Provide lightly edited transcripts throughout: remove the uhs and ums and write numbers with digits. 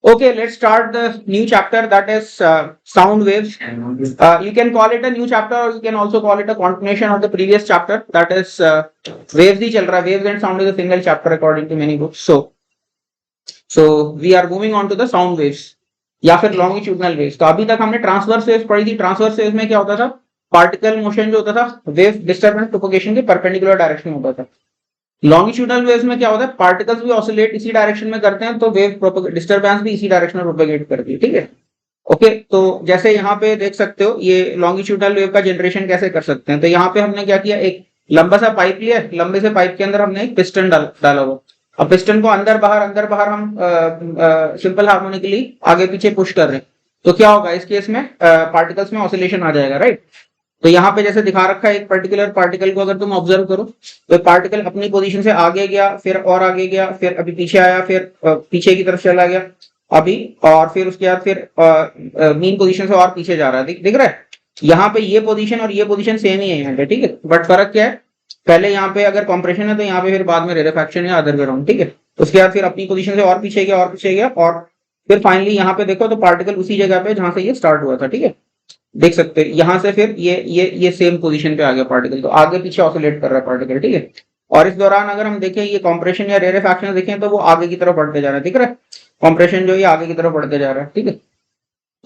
Okay, let's start the new chapter, that is sound waves. You can call it a new chapter or you can also call it a continuation of the previous chapter, that is waves ही चल रहा है. Waves and sound is a single chapter according to many books. So we are moving on to the sound waves या फिर longitudinal waves. तो अभी तक हमने transverse waves पढ़ी थी. ट्रांसवर्स वेव्स में क्या होता था, पार्टिकल मोशन जो होता था वेव डिस्टर्बेंस प्रोपगेशन के परपेंडिकुलर डायरेक्शन में होता था. लॉन्गिट्यूडनल वेव्स में क्या होता है, पार्टिकल्स भी ऑसिलेट इसी डायरेक्शन में करते हैं, तो वेव डिस्टर्बेंस भी इसी डायरेक्शन में प्रोपेगेट करती है. ठीक है, ओके. तो जैसे यहाँ पे देख सकते हो, ये लॉन्गिट्यूडनल वेव का जनरेशन कैसे कर सकते हैं. तो यहाँ पे हमने क्या किया, एक लंबा सा पाइप लिया, लंबे से पाइप के अंदर हमने एक पिस्टन डाला हुआ. अब पिस्टन को अंदर बाहर हम सिंपल हार्मोनिकली आगे पीछे पुश कर रहे हैं. तो क्या होगा इस केस में, पार्टिकल्स में ऑसिलेशन आ जाएगा, राइट. तो यहाँ पे जैसे दिखा रखा है, एक पर्टिकुलर पार्टिकल को अगर तुम ऑब्जर्व करो, तो पार्टिकल अपनी पोजीशन से आगे गया, फिर और आगे गया, फिर अभी पीछे आया, फिर पीछे की तरफ चला गया अभी, और फिर उसके बाद फिर मीन पोजीशन से और पीछे जा रहा है. दिख रहा है यहाँ पे ये पोजीशन और ये पोजीशन सेम ही है यहाँ पे. ठीक है, बट फर्क क्या है, पहले यहाँ पे अगर कॉम्प्रेशन है तो यहाँ पे फिर बाद में रेरेफैक्शन या अदर वे राउंड. ठीक है, उसके बाद फिर अपनी पोजीशन से और पीछे गया और फिर फाइनली यहाँ पे देखो तो पार्टिकल उसी जगह पे जहां से ये स्टार्ट हुआ था. ठीक है, देख सकते हैं यहाँ से फिर ये सेम पोजीशन पे आ गया पार्टिकल, तो आगे पीछे ऑसिलेट कर रहा है पार्टिकल. ठीक है, और इस दौरान अगर हम देखें ये कॉम्प्रेशन या रेरेफैक्शन देखें तो वो आगे की तरफ बढ़ते जा रहा है. दिख रहा है, कॉम्प्रेशन जो ये आगे की तरफ बढ़ते जा रहा है. ठीक है,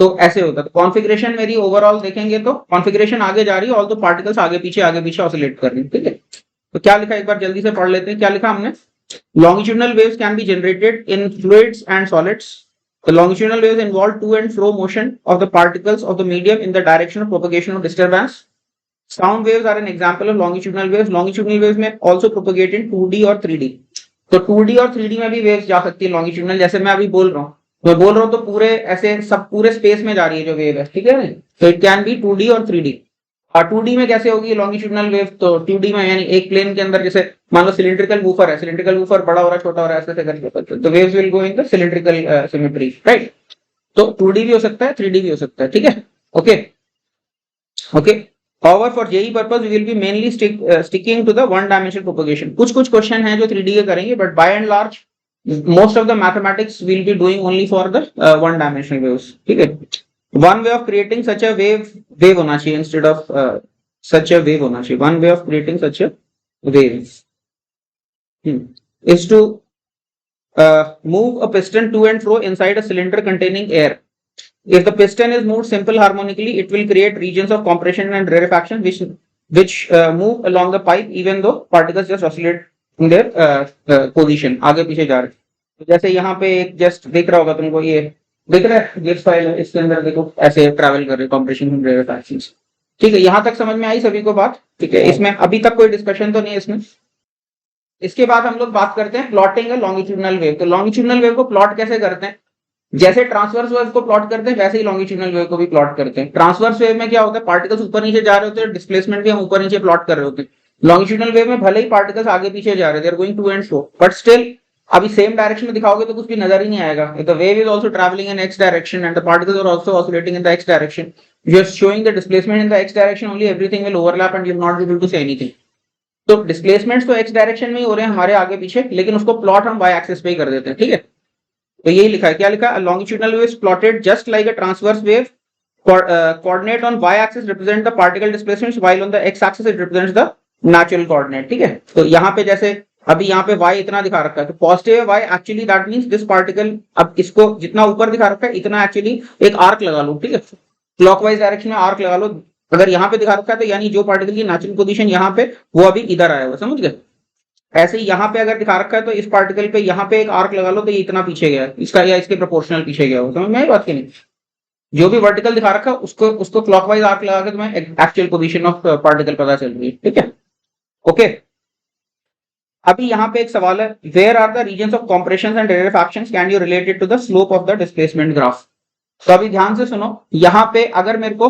तो ऐसे होता है. तो कॉन्फिगरेशन मेरी ओवरऑल देखेंगे तो कॉन्फिगरेशन आगे जा रही है, ऑल तो पार्टिकल्स आगे पीछे ऑसिलेट कर रही है. ठीक है, तो क्या लिखा एक बार जल्दी से पढ़ लेते हैं. क्या लिखा हमने, longitudinal waves can be generated in fluids and solids. The longitudinal waves involve to and fro motion of the particles of the medium in the direction of propagation of disturbance. Sound waves are an example of longitudinal waves. Longitudinal waves may also propagate in 2D और 3D. तो 2D और 3D में भी waves जा सकती है longitudinal. जैसे मैं अभी बोल रहा हूँ तो पूरे ऐसे सब पूरे स्पेस में जा रही है जो वेव है. ठीक है, तो इट कैन बी 2D और 3D. और 2D में कैसे होगी लॉन्गिट्यूडनल वेव, तो 2D में यानी एक प्लेन के अंदर, जैसे मान लो सिलिंड्रिकल वूफर है, सिलिंड्रिकल वूफर बड़ा हो रहा है छोटा हो रहा है ऐसे करके, तो waves will go in the cylindrical symmetry, right. तो 2D भी हो सकता है, 3D भी हो सकता है. ठीक है, okay. However, for JEE purpose, we will be mainly sticking to the one dimensional propagation. कुछ क्वेश्चन हैं जो 3D के करेंगे, but by and large most of the mathematics we'll be doing only for the one dimensional waves. ठीक है, one way of creating such a wave होना चाहिए instead of such a wave होना चाहिए. One way of creating such a wave is to move a piston to and fro inside a cylinder containing air. If the piston is moved simple harmonically, it will create regions of compression and rarefaction which move along the pipe even though particles just oscillate in their position. आगे पीछे जा रहे. तो जैसे यहाँ पे एक just दिख रहा होगा तुमको, ये दिख रहा है गिब्स फाइल है, इसके अंदर देखो ऐसे ट्रैवल कर रहे कॉम्प्रेशन एंड रेरेफैक्शन. ठीक है, यहाँ तक समझ में आई सभी को बात. ठीक है, इसमें अभी तक कोई डिस्कशन तो नहीं है इसमें. इसके बाद हम लोग बात करते हैं प्लॉटिंग है लॉन्गिट्यूडनल वेव. तो लॉन्गिट्यूडनल वेव को प्लॉट कैसे करते हैं, जैसे ट्रांसवर्स वेव को प्लॉट करते हैं वैसे ही लॉन्गिट्यूडनल वेव को भी प्लॉट करते हैं. ट्रांसवर्स वेव में क्या होता है, पार्टिकल्स ऊपर नीचे जा रहे होते हैं, डिस्प्लेसमेंट भी हम ऊपर नीचे प्लॉट कर रहे होते हैं. लॉन्गिट्यूडनल वेव में भले ही पार्टिकल्स आगे पीछे जा रहे हैं, they are going to and fro, but still अभी सेम डायरेक्शन में दिखाओगे तो कुछ भी नजर ही नहीं आएगा. The wave is also travelling in X direction and the particles are also oscillating in the X direction. You are showing the displacement in the X direction only, everything will overlap and you will not be able to say anything. तो displacements तो X direction में ही हो रहे हैं हमारे आगे पीछे, लेकिन उसको प्लॉट हम वाई एक्सिस पे ही कर देते हैं. ठीक है, तो यही लिखा है. क्या लिखा है, longitudinal wave is plotted just like a transverse wave. Coordinate on Y axis represent the particle displacements while on the X axis it represents the natural coordinate. ठीक है, तो यहाँ पे जैसे अभी यहाँ पे y इतना दिखा रखा है, तो पॉजिटिव है y, actually that means this particle, अब इसको जितना ऊपर दिखा रखा है इतना एक्चुअली एक आर्क लगा लो. ठीक है, क्लॉकवाइज डायरेक्शन में आर्क लगा लो. अगर यहाँ पे दिखा रखा है तो यानी जो पार्टिकल की नेचुरल पोजीशन यहाँ पे वो अभी इधर आया हुआ, समझ गए. ऐसे ही यहाँ पे अगर दिखा रखा है तो इस पार्टिकल पे यहाँ पे एक आर्क लगा लो, तो ये इतना पीछे गया, इसका या इसके प्रोपोर्शनल पीछे गया हो. समझ में आई बात की नहीं. जो भी वर्टिकल दिखा रखा है उसको क्लॉकवाइज आर्क लगा के तुम्हें एक्चुअल पोजीशन ऑफ पार्टिकल पता चल रही है. ठीक है, ओके. अभी यहाँ पे एक सवाल है, where are the reasons of compression and rarefactions, can you related to the slope of the displacement graph. तो अभी ध्यान से सुनो, यहाँ पे अगर मेरे को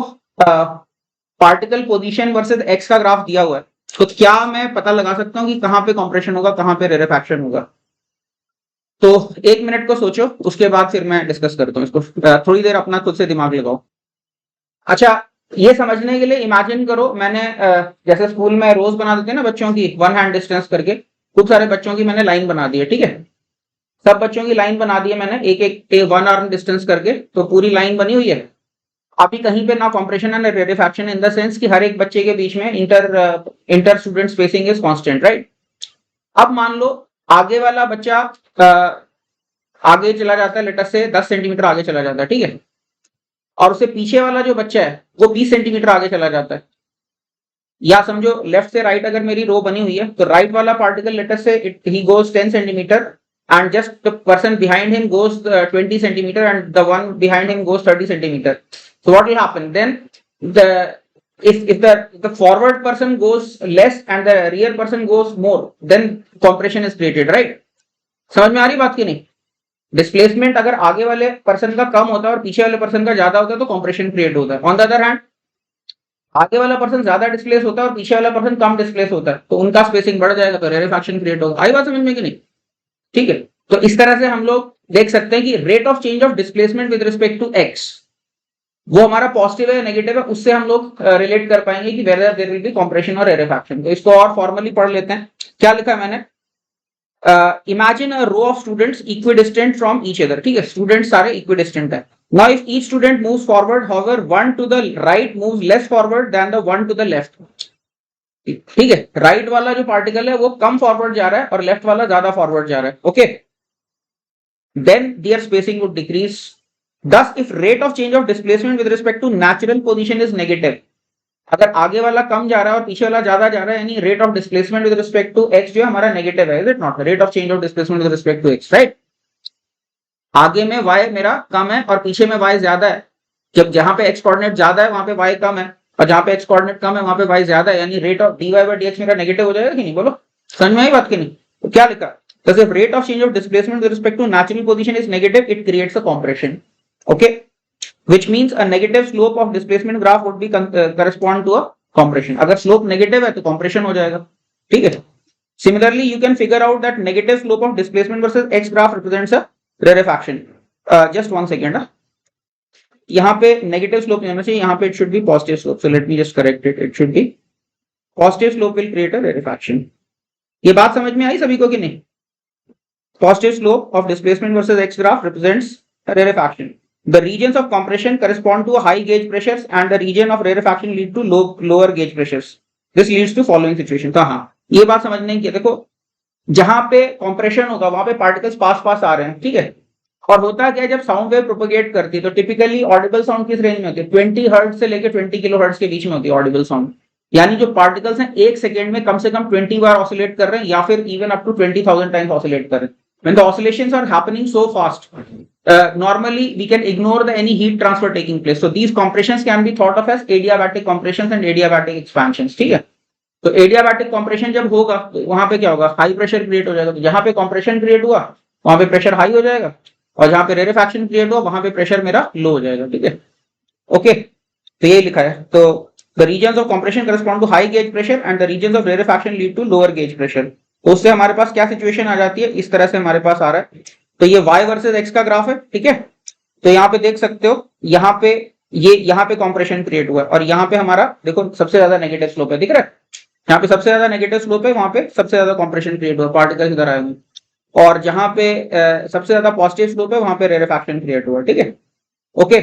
पार्टिकल पोजीशन वर्सेस एक्स का ग्राफ दिया हुआ है, तो क्या मैं पता लगा सकता हूँ कि कहाँ पे कॉम्प्रेशन होगा, कहाँ पे रेरेफैक्शन होगा. तो एक मिनट को सोचो, उसके बाद फिर मैं डिस्कस करता हूँ इसको. थोड़ी देर अपना खुद से दिमाग लगाओ. अच्छा, ये समझने के लिए इमेजिन करो, मैंने जैसे स्कूल में रोज बना देते हैं ना बच्चों की वन हैंड डिस्टेंस करके, खूब सारे बच्चों की मैंने लाइन बना दी है. ठीक है, सब बच्चों की लाइन बना दी है मैंने, एक एक 1 आर्म डिस्टेंस करके, तो पूरी लाइन बनी हुई है। अभी कहीं पे ना कॉम्प्रेशन है ना रेरेफैक्शन, इन द सेंस कि हर एक बच्चे के बीच में inter student spacing is constant, right. अब मान लो आगे वाला बच्चा आगे चला जाता है, लेटर से 10 सेंटीमीटर आगे चला जाता है, ठीक है, और उससे पीछे वाला जो बच्चा है वो 20 सेंटीमीटर आगे चला जाता है। या समझो लेफ्ट से राइट अगर मेरी रो बनी हुई है, तो राइट वाला पार्टिकल लेटर से he goes 10 centimetre and just the person behind him goes 20 centimeter and the one behind him goes 30 centimeter. So what will happen then? The if the forward person goes less and the rear person goes more, then compression is created, right? समझ में आ रही बात की नहीं? Displacement अगर आगे वाले पर्सन का कम होता है और पीछे वाले पर्सन का ज्यादा होता है तो कॉम्प्रेशन क्रिएट होता है। ऑन द अदर हैंड आगे वाला पर्सन ज्यादा डिस्प्लेस होता है और पीछे वाला पर्सन कम डिस्प्लेस होता है, तो उनका स्पेसिंग बढ़ जाएगा, तो रेरेफैक्शन क्रिएट होगा। आई बात समझ में कि नहीं? ठीक है, तो इस तरह से हम लोग देख सकते हैं कि rate of change of displacement with respect to X, वो हमारा पॉजिटिव है या नेगेटिव है, उससे हम लोग रिलेट कर पाएंगे कि whether there will be compression और रेरेफैक्शन। तो इसको और फॉर्मली पढ़ लेते हैं। क्या लिखा है मैंने? Imagine a row of students equidistant from each other, ठीक है, स्टूडेंट्स सारे इक्विडिस्टेंट है। Now if each student moves forward, however one to the right moves less forward than the one to the left, ठीक है, right वाला जो particle है वो कम फॉरवर्ड जा रहा है और लेफ्ट वाला ज्यादा फॉरवर्ड जा रहा है, okay. Then their spacing would decrease. Thus, if rate of change of displacement with respect to natural position is negative, अगर आगे वाला कम जा रहा है और पीछे वाला ज्यादा जा रहा है, यानी rate of displacement with respect to X जो है हमारा नेगेटिव है, is it not? Rate of change of displacement with respect to X, right. आगे में y मेरा कम है और पीछे में y ज्यादा है। जब जहां पे x कोऑर्डिनेट ज्यादा है वहां पे y कम है, और जहां पे x कोऑर्डिनेट कम है वहां पे y ज्यादा है, यानी rate of dy by dx मेरा नेगेटिव हो जाएगा कि नहीं? बोलो, समझ में आई बात की नहीं? तो क्या लिखा? Thus, if rate of change of displacement with respect to natural position is negative, it creates a compression. Okay, which means a negative slope of displacement graph would be correspond to a compression. अगर slope negative है तो compression हो जाएगा, ठीक है। Similarly, you can figure out that negative slope of displacement versus x graph represents a rarefaction. Just one second. यहाँ पे negative slope नहीं होना चाहिए, यहाँ पे it should be positive slope. So let me just correct it. It should be positive slope will create a rarefaction. ये बात समझ में आई सभी को कि नहीं? Positive slope of displacement versus x graph represents a rarefaction. The regions of compression correspond to high gauge pressures and the region of rarefaction lead to lower gauge pressures. This leads to following situation. तो हाँ, ये बात समझने की, देखो जहां पे compression होगा वहां पे particles पास पास आ रहे हैं, ठीक है। और होता क्या है, जब साउंड वेव प्रोपेगेट करती है तो टिपिकली ऑडिबल साउंड किस रेंज में होती है? 20 हर्ट्ज से लेकर 20 किलो हर्ट्ज के बीच में होती है ऑडिबल साउंड। यानी जो पार्टिकल्स हैं एक सेकेंड में कम से कम 20 बार ऑसिलेट कर रहे हैं, या फिर even up to 20,000 times oscillate कर रहे हैं। When the oscillations are happening so fast, normally we can ignore any heat transfer taking place. So these compressions can be thought of as adiabatic compressions and adiabatic expansions, ठीक है। तो adiabatic compression जब होगा तो वहां पे क्या होगा? हाई प्रेशर क्रिएट हो जाएगा। तो जहां पे compression क्रिएट हुआ वहां पे प्रेशर हाई हो जाएगा, और जहां पे rarefaction क्रिएट हुआ वहां पे प्रेशर मेरा लो हो जाएगा, ठीक है, ओके। तो ये लिखा है। तो the regions of compression correspond to high gauge pressure and the regions of rarefaction lead to lower gauge pressure. तो उससे हमारे पास क्या सिचुएशन आ जाती है? इस तरह से हमारे पास आ रहा है। तो ये y वर्सेस x का ग्राफ है, ठीक है। तो यहाँ पे देख सकते हो, यहाँ पे यहाँ पे कॉम्प्रेशन क्रिएट हुआ है और यहाँ पे हमारा देखो सबसे ज्यादा नेगेटिव स्लोप है, दिख रहा है? यहाँ पे सबसे ज्यादा नेगेटिव स्लोप है, वहां पे सबसे ज्यादा कॉम्प्रेशन क्रिएट हुआ, पार्टिकल इधर आए हुए। और जहां पे सबसे ज्यादा पॉजिटिव स्लोप है वहां पे रेरेफैक्शन क्रिएट हुआ, ठीक है, ओके।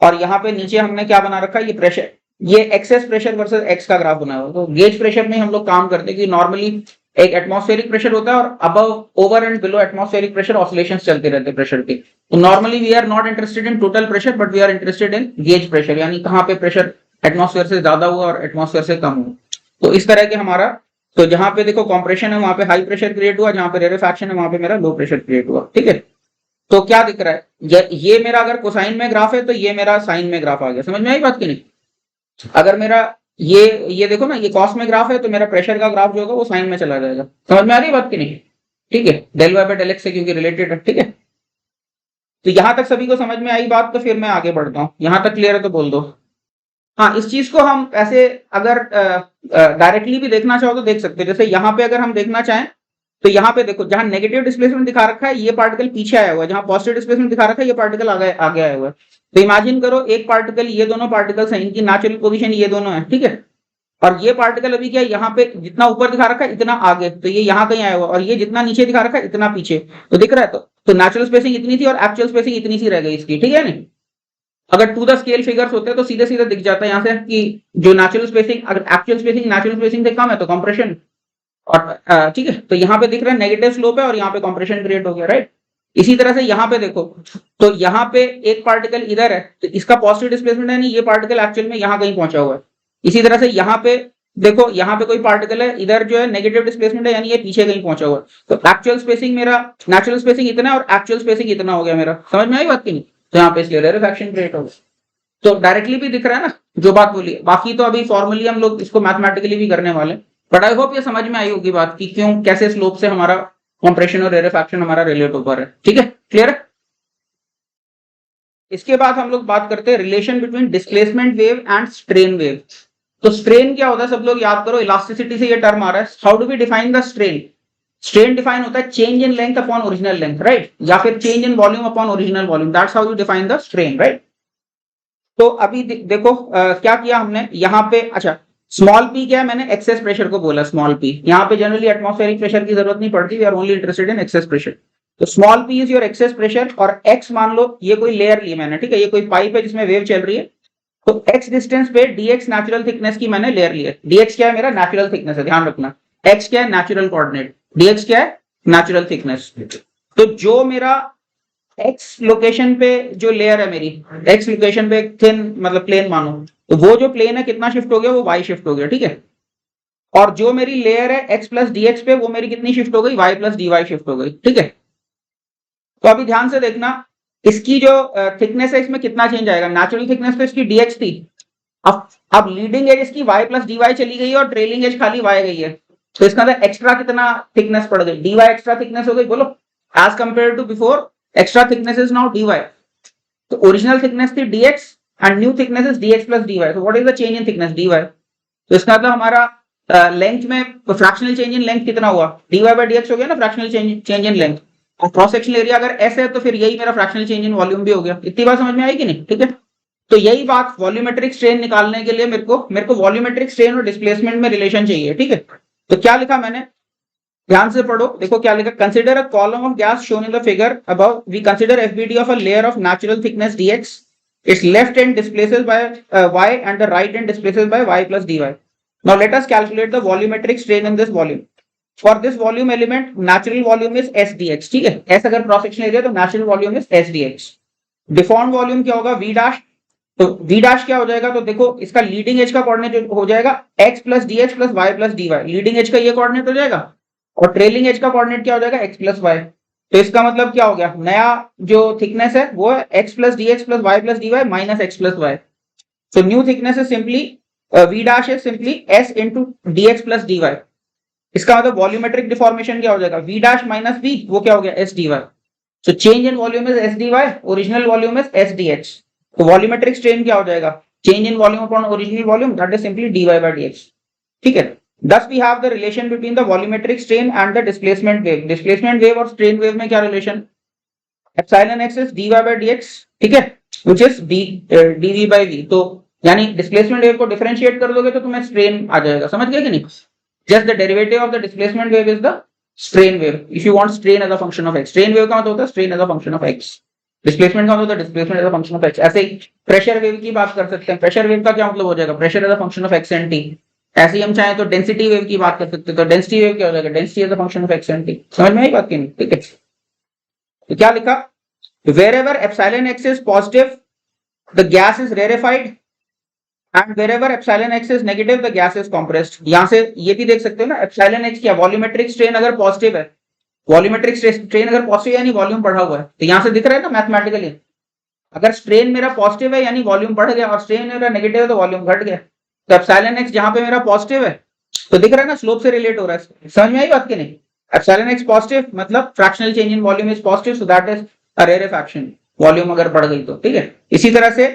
और यहाँ पे नीचे हमने क्या बना रखा है? ये प्रेशर, ये एक्सेस प्रेशर वर्सेस एक्स का ग्राफ बना हुआ। तो गेज प्रेशर में हम लोग काम करते हैं कि नॉर्मली एक एटमॉस्फेरिक प्रेशर होता है और above, over and below atmospheric pressure oscillations चलते रहते हैं प्रेशर के। तो normally we are not interested in total pressure, but we are interested in gauge pressure, यानी कहाँ पे प्रेशर एटमॉस्फेयर से ज्यादा हुआ और एटमॉस्फेयर से कम हुआ। तो इस तरह के हमारा, तो जहां पे देखो कॉम्प्रेशन है वहां पे हाई प्रेशर क्रिएट हुआ, जहां पे रेरेफैक्शन है वहां पे मेरा लो प्रेशर क्रिएट हुआ, ठीक है। तो क्या दिख रहा है? ये मेरा अगर कोसाइन में ग्राफ है तो ये मेरा साइन में ग्राफ आ गया। समझ में आई बात की नहीं? अगर मेरा ये देखो ना, ये कॉस में ग्राफ है तो मेरा प्रेशर का ग्राफ जो होगा वो साइन में चला जाएगा। समझ में आ रही बात की नहीं? ठीक है, del Y by del X से क्योंकि रिलेटेड है, ठीक है। तो यहां तक सभी को समझ में आई बात, तो फिर मैं आगे बढ़ता हूं। यहां तक क्लियर है तो बोल दो। हाँ, इस चीज को हम ऐसे अगर डायरेक्टली भी देखना चाहो तो देख सकते हैं। जैसे यहाँ पे अगर हम देखना चाहें तो यहाँ पे देखो, जहां नेगेटिव डिस्प्लेसमेंट दिखा रखा है ये पार्टिकल पीछे आया हुआ है, जहां पॉजिटिव डिस्प्लेसमेंट दिखा रखा है ये पार्टिकल आगे आया हुआ है। तो इमेजिन करो एक पार्टिकल, ये दोनों पार्टिकल्स हैं, इनकी नेचुरल पोजीशन ये दोनों है, ठीक है। और ये पार्टिकल अभी क्या है, यहाँ पे जितना ऊपर दिखा रखा है इतना आगे, तो ये यहाँ कहीं आया हुआ, और ये जितना नीचे दिखा रखा है इतना पीछे। तो दिख रहा है? तो नेचुरल स्पेसिंग इतनी थी और एक्चुअल स्पेसिंग इतनी सी रह गई इसकी, ठीक है नहीं। अगर टू द स्केल फिगर्स होते तो सीधे सीधे दिख जाता है यहाँ से कि जो नेचुरल स्पेसिंग, अगर एक्चुअल स्पेसिंग नेचुरल स्पेसिंग से कम है तो कंप्रेशन, और ठीक है, तो यहाँ पे दिख रहा है नेगेटिव स्लोप है और यहाँ पे कंप्रेशन क्रिएट हो गया, राइट। इसी तरह से यहाँ पे देखो, तो यहाँ पे एक पार्टिकल इधर है तो इसका पॉजिटिव डिस्प्लेसमेंट है, नहीं ये पार्टिकल एक्चुअल में यहाँ कहीं पहुंचा हुआ है। इसी तरह से यहाँ पे देखो, यहाँ पे कोई पार्टिकल है, इधर जो है नेगेटिव डिस्प्लेसमेंट है, यानी ये पीछे कहीं पहुंचा हुआ है। तो एक्चुअल स्पेसिंग मेरा, नेचुरल स्पेसिंग इतना है और एक्चुअल स्पेसिंग इतना हो गया मेरा, समझ में आई बात की नहीं। तो यहाँ पे इसलिए रेरेफैक्शन क्रिएट हो गया। तो डायरेक्टली भी दिख रहा है ना जो बात बोली है, बाकी तो अभी फॉर्मली हम लोग इसको मैथमेटिकली भी करने वाले, बट आई होप ये समझ में आई होगी बात की क्यों, कैसे स्लोप से हमारा कंप्रेशन और रेरेफैक्शन हमारा रिलेट होकर है, ठीक है, क्लियर है। इसके बाद हम लोग बात करते हैं relation between displacement wave and strain wave. तो स्ट्रेन क्या होता है, सब लोग याद करो, इलास्टिसिटी से ये टर्म आ रहा है। How do we define the strain? Strain define होता है change in length upon original length, right, या फिर change in volume upon original volume, that's how you define the strain, right. तो अभी देखो क्या किया हमने यहाँ पे, अच्छा स्मॉल पी क्या है, मैंने एक्सेस प्रेशर को बोला स्मॉल पी। यहाँ पे जनरली एटमॉस्फेरिक प्रेशर की जरूरत नहीं पड़ती, we are only interested in excess pressure. तो small P is your excess pressure, और एक्स मान लो ये कोई लेयर ली मैंने, ठीक है, ये कोई पाइप है जिसमें वेव चल रही है, तो एक्स डिस्टेंस पे डीएक्स नेचुरल थिकनेस की मैंने लेयर ली है। डीएक्स क्या है, मेरा नेचुरल थिकनेस है, ध्यान रखना। एक्स क्या है, नेचुरल कोऑर्डिनेट, डीएक्स क्या है, नेचुरल थिकनेस। तो जो मेरा एक्स लोकेशन पे जो लेयर है मेरी, एक्स लोकेशन पे थिन मतलब प्लेन मानो, तो वो जो प्लेन है कितना शिफ्ट हो गया, वो वाई शिफ्ट हो गया, ठीक है। और जो मेरी लेयर है एक्स प्लस डीएक्स पे, वो मेरी कितनी शिफ्ट हो गई, Y plus D Y shift हो गई, ठीक है। तो अभी ध्यान से देखना, इसकी जो थिकनेस है इसमें कितना चेंज आएगा। नेचुरल थिकनेस तो इसकी डीएक्स थी, अब लीडिंग एज इसकी वाई प्लस डी वाई चली गई और ट्रेलिंग एज खाली वाई गई है, तो इसका अंदर एक्स्ट्रा कितना थिकनेस पड़ गई, डी वाई एक्स्ट्रा थिकनेस हो गई, बोलो, as compared to before extra thickness is now D Y. तो ओरिजिनल थिकनेस थी dx and new thickness is dx plus dy। So what is the change in thickness dy? तो इसका मतलब हमारा length में फ्रैक्शनल चेंज इन लेंथ कितना हुआ, dy bye dx हो गया ना, फ्रैक्शनल चेंज इन लेंथ। और क्रॉस सेक्शनल एरिया अगर s है तो फिर यही मेरा फ्रैक्शनल चेंज इन वॉल्यूम भी हो गया। इतनी बात समझ में आई कि नहीं, ठीक है। तो यही बात वॉल्यूमेट्रिक स्ट्रेन निकालने के लिए मेरे को वॉल्यूमेट्रिक स्ट्रेन और डिस्प्लेसमेंट में रिलेशन चाहिए, ठीक है। तो क्या लिखा मैंने, ध्यान से पढ़ो, देखो क्या लिखा। Consider a column of gas shown in the figure above, we consider FBD of a layer of natural thickness dx, its left end displaces by y and the right end displaces by y plus dy. Now let us calculate the volumetric strain in this volume. For this volume element, natural volume is s dx, ठीक है। s अगर cross section area तो natural volume is s dx. Deformed volume क्या होगा, v dash. तो v dash क्या हो जाएगा, तो देखो इसका लीडिंग एज का कोऑर्डिनेट हो जाएगा x plus dx plus y plus dy। Leading edge का ये कोऑर्डिनेट हो जाएगा और ट्रेलिंग एज का कोऑर्डिनेट क्या हो जाएगा, x प्लस वाई। तो इसका मतलब क्या हो गया, नया जो थिकनेस है वो है x plus dx plus y plus dy minus x plus Y. So new thickness is simply v dash is simply s into dx plus dy। इसका मतलब वॉल्यूमेट्रिक डिफॉर्मेशन क्या हो जाएगा, v डैश माइनस v, वो क्या हो गया, s dy। So change in volume is s dy, original volume is s dx। तो वॉल्यूमेट्रिक स्ट्रेन क्या हो जाएगा, change in volume upon original volume, that is simply dy by dx, ठीक है। Thus we have the relation between the volumetric strain and the displacement wave. Displacement wave और strain wave में क्या relation? Epsilon x is dy by dx, ठीक है, which is dv by v। तो यानी displacement wave को differentiate कर दोगे तो तुम्हें strain आ जाएगा, समझ गए कि नहीं। Just the derivative of the displacement wave is the strain wave. If you want strain as a function of x, strain wave का मतलब होता है strain as a function of x, displacement का मतलब होता है displacement as a function of x। ऐसे ही pressure wave की बात कर सकते हैं, pressure wave का क्या मतलब हो जाएगा, pressure as a function of x and t। ऐसे ही हम चाहें तो डेंसिटी वेव की बात कर सकते हैं, तो डेंसिटी वेव क्या हो जाएगा, density is the function of x and T. समझ में आई बात की नहीं, ठीक है। तो क्या लिखा, wherever epsilon x is positive the gas is rarefied and wherever epsilon x is negative the gas is compressed। यहां से ये भी देख सकते हो ना, epsilon x क्या, वॉल्यूमेट्रिक स्ट्रेन अगर पॉजिटिव है, वॉल्यूमेट्रिक स्ट्रेन अगर पॉजिटिव यानी वॉल्यूम बढ़ा हुआ है, तो यहां से दिख रहा है ना मैथमेटिकली, अगर स्ट्रेन मेरा पॉजिटिव है यानी वॉल्यूम बढ़ गया और स्ट्रेन मेरा नेगेटिव है तो वॉल्यूम घट गया। तो एप्सिलॉन एक्स जहां पे मेरा पॉजिटिव है तो दिख रहा है ना, स्लोप से रिलेट हो रहा है, समझ में आई बात की नहीं। एप्सिलॉन एक्स पॉजिटिव मतलब fractional change in volume is positive, so that is a rarefaction, volume अगर बढ़ गई तो, ठीक है। इसी तरह से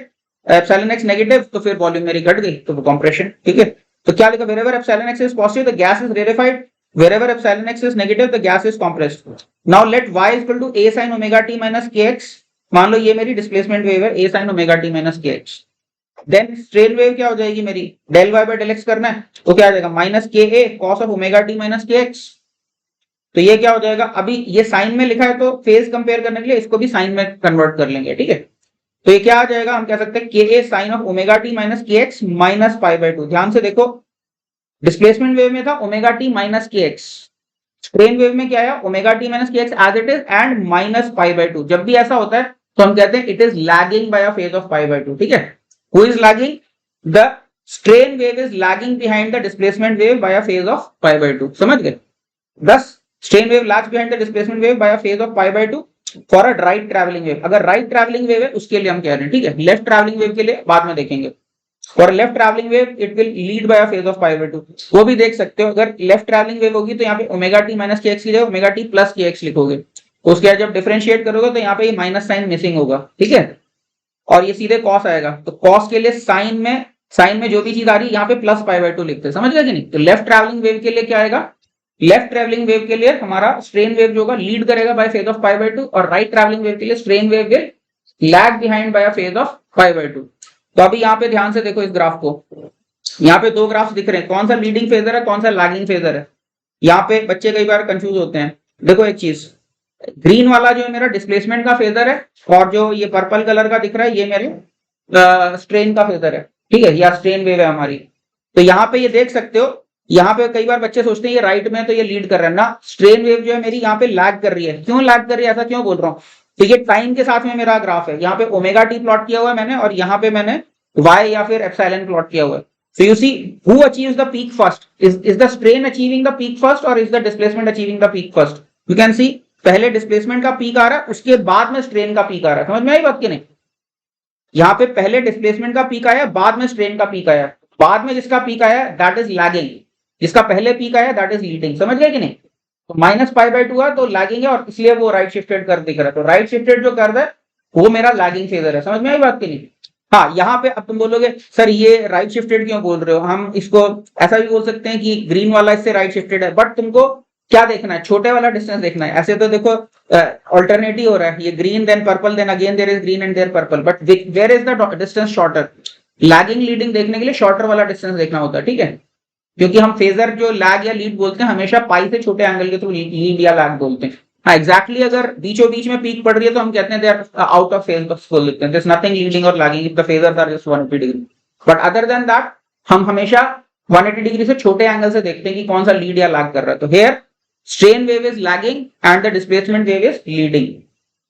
एप्सिलॉन एक्स नेगेटिव तो फिर वॉल्यूम मेरी घट गई तो वो कंप्रेशन, ठीक है। तो क्या लिखा, wherever epsilon x is positive the gas is rarefied, wherever epsilon x is negative the gas is compressed। now let y is equal to a sin omega t minus kx। मान लो ये मेरी displacement wave है a sin omega t minus kx। Then strain wave क्या हो जाएगी मेरी, del Y by del x करना है तो क्या आ जाएगा, minus k a cos of omega T minus के एक्स। तो ये क्या हो जाएगा, अभी ये साइन में लिखा है तो फेज कंपेयर करने के लिए इसको भी साइन में कन्वर्ट कर लेंगे, ठीक है। तो ये क्या आ जाएगा, हम कह सकते हैं k a sine of omega T minus के x minus pi by two. ध्यान से देखो, डिस्प्लेसमेंट वेव में था ओमेगा टी माइनस के एक्स, स्ट्रेन वेव में क्या है ओमेगा टी माइनस के x as it is and minus pi by two. जब भी ऐसा होता है तो हम कहते हैं it is lagging by a phase of pi by two, ठीक है। Who is lagging, the strain wave is lagging behind the displacement wave by a phase of pi by two, समझ गए। Thus, strain wave lags behind the displacement wave by a phase of pi by 2 for a right traveling wave. अगर right traveling wave है उसके लिए हम कह रहे हैं, ठीक है। लेफ्ट ट्रैवलिंग वेव के लिए बाद में देखेंगे। और left travelling wave it will lead by a phase of pi by 2, वो भी देख सकते हो। अगर लेफ्ट ट्रैवलिंग वेव होगी तो यहाँ पे ओमेगा टी माइनस के एक्स की जगह ओमेगा टी प्लस के एक्स लिखोगे, उसके बाद जब डिफरेंशिएट करोगे तो यहाँ पे ये माइनस साइन मिसिंग होगा, ठीक है। और ये सीधे कॉस आएगा, तो कॉस के लिए साइन में जो भी चीज आ रही है यहाँ पे प्लस पाई बाय 2 लिखते हैं, समझ गए कि नहीं। तो लेफ्ट ट्रैवलिंग वेव के लिए क्या आएगा, लेफ्ट ट्रैवलिंग वेव के लिए हमारा स्ट्रेन वेव जो होगा लीड करेगा bye phase of pi by 2, और राइट ट्रैवलिंग वेव के लिए strain wave will lag behind by phase of pi by 2। तो अभी यहाँ पे ध्यान से देखो इस ग्राफ को, यहाँ पे दो ग्राफ दिख रहे हैं, कौन सा लीडिंग फेजर है कौन सा लैगिंग फेजर है। यहाँ पे बच्चे कई बार कंफ्यूज होते हैं। देखो एक चीज, ग्रीन वाला जो है मेरा डिस्प्लेसमेंट का फेजर है, और जो ये पर्पल कलर का दिख रहा है ये मेरे स्ट्रेन का फेजर है, ठीक है, या स्ट्रेन वेव है हमारी। तो यहाँ पे ये देख सकते हो, यहाँ पे कई बार बच्चे सोचते हैं ये राइट में है तो ये लीड कर रहा है ना, स्ट्रेन वेव जो है मेरी यहाँ पे लैग कर रही है। क्यों लैग कर रही है, ऐसा क्यों बोल रहा हूँ, तो ये टाइम के साथ में मेरा ग्राफ है, यहाँ पे ओमेगा टी प्लॉट किया हुआ है मैंने, और यहाँ पे मैंने वाई या फिर एप्सिलॉन प्लॉट किया हुआ है। So you see who achieves the peak first? Is the strain achieving the peak first or is the displacement achieving the peak first? You can see पहले डिस्प्लेसमेंट का पीक आ रहा है, उसके बाद में स्ट्रेन का पीक आ रहा है। समझ में आई बात की नहीं, यहाँ पे पहले डिस्प्लेसमेंट का पीक आया, बाद में स्ट्रेन का पीक आया, बाद में जिसका पीक आया दैट इज लैगिंग, जिसका पहले पीक आया दैट इज लीडिंग। समझ गए कि नहीं। तो माइनस पाई बाय 2 है तो लैगिंग है, और इसलिए वो राइट शिफ्टेड कर दिख रहा है। तो राइट शिफ्टेड जो कर रहा है वो मेरा लैगिंग फेजर है। समझ में आई बात की नहीं। हाँ, यहाँ पे अब तुम बोलोगे सर ये राइट शिफ्टेड क्यों बोल रहे हो, हम इसको ऐसा भी बोल सकते हैं कि ग्रीन वाला इससे राइट शिफ्टेड है, बट तुमको क्या देखना है, छोटे वाला डिस्टेंस देखना है। ऐसे तो देखो ऑल्टरनेटिव हो रहा है, ये green then purple then again there is green and there purple, but where is the distance shorter. Lagging leading देखने के लिए शॉर्टर वाला डिस्टेंस देखना होता है, ठीक है, क्योंकि हम फेजर जो लैग या लीड बोलते हैं हमेशा पाई से छोटे एंगल के थ्रू लीड या लैग बोलते हैं। हाँ एग्जैक्टली, अगर बीचों बीच में पीक पड़ रही है तो हम कहते हैं they are out of phase बोल देते हैं, देयर इज नथिंग लीडिंग और lagging if the phasors are just 180 degree. But other than that हम हमेशा 180 डिग्री से छोटे एंगल से देखते हैं कि कौन सा लीड या लैग कर रहा है। तो here strain wave is lagging and the displacement wave is leading.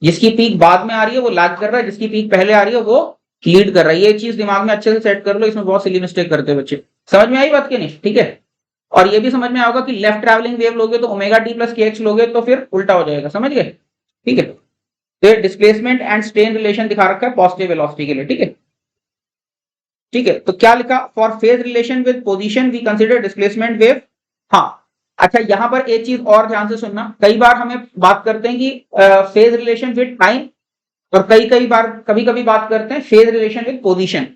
जिसकी पीक बाद में आ रही है वो लैग कर रहा है, जिसकी पीक पहले आ रही है वो लीड कर रहा है। ये चीज दिमाग में अच्छे से सेट कर लो, इसमें बहुत सिली मिस्टेक करते हैं बच्चे। समझ में आई बात की नहीं, ठीक है। और ये भी समझ में आएगा कि लेफ्ट ट्रैवलिंग वेव लोगे तो ओमेगा टी प्लस के एक्स लोगे तो फिर उल्टा हो जाएगा, समझ गए, ठीक है। तो डिस्प्लेसमेंट एंड स्ट्रेन रिलेशन दिखा रखा है पॉजिटिव वेलोसिटी के लिए, ठीक है। ठीक है, तो क्या लिखा, for phase relation with position we consider displacement wave. हाँ अच्छा, यहां पर एक चीज और ध्यान से सुनना, कई बार हमें बात करते हैं कि फेज रिलेशन विद टाइम, और कई बार कभी कभी बात करते हैं फेज रिलेशन विद पोजीशन।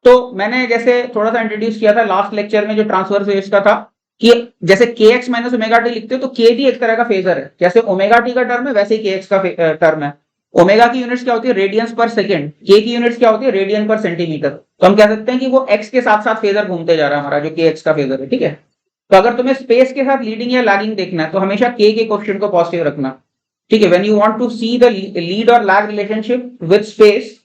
तो मैंने जैसे थोड़ा सा इंट्रोड्यूस किया था लास्ट लेक्चर में जो ट्रांसवर्स वेव्स का था, कि जैसे के एक्स माइनस ओमेगा टी लिखते हो तो के भी एक तरह का फेजर है, जैसे ओमेगा टी का टर्म है वैसे ही के एक्स का टर्म है। ओमेगा की यूनिट्स क्या होती है, रेडियंस पर सेकंड, के की यूनिट्स क्या होती है, रेडियन पर सेंटीमीटर। तो हम कह सकते हैं कि वो एक्स के साथ साथ फेजर घूमते जा रहा है हमारा, जो के एक्स का फेजर है, ठीक है। तो अगर तुम्हें स्पेस के साथ लीडिंग या लैगिंग देखना है तो हमेशा के कोएफिशिएंट को पॉजिटिव रखना, ठीक है। When you want to see the lead और lag relationship with space,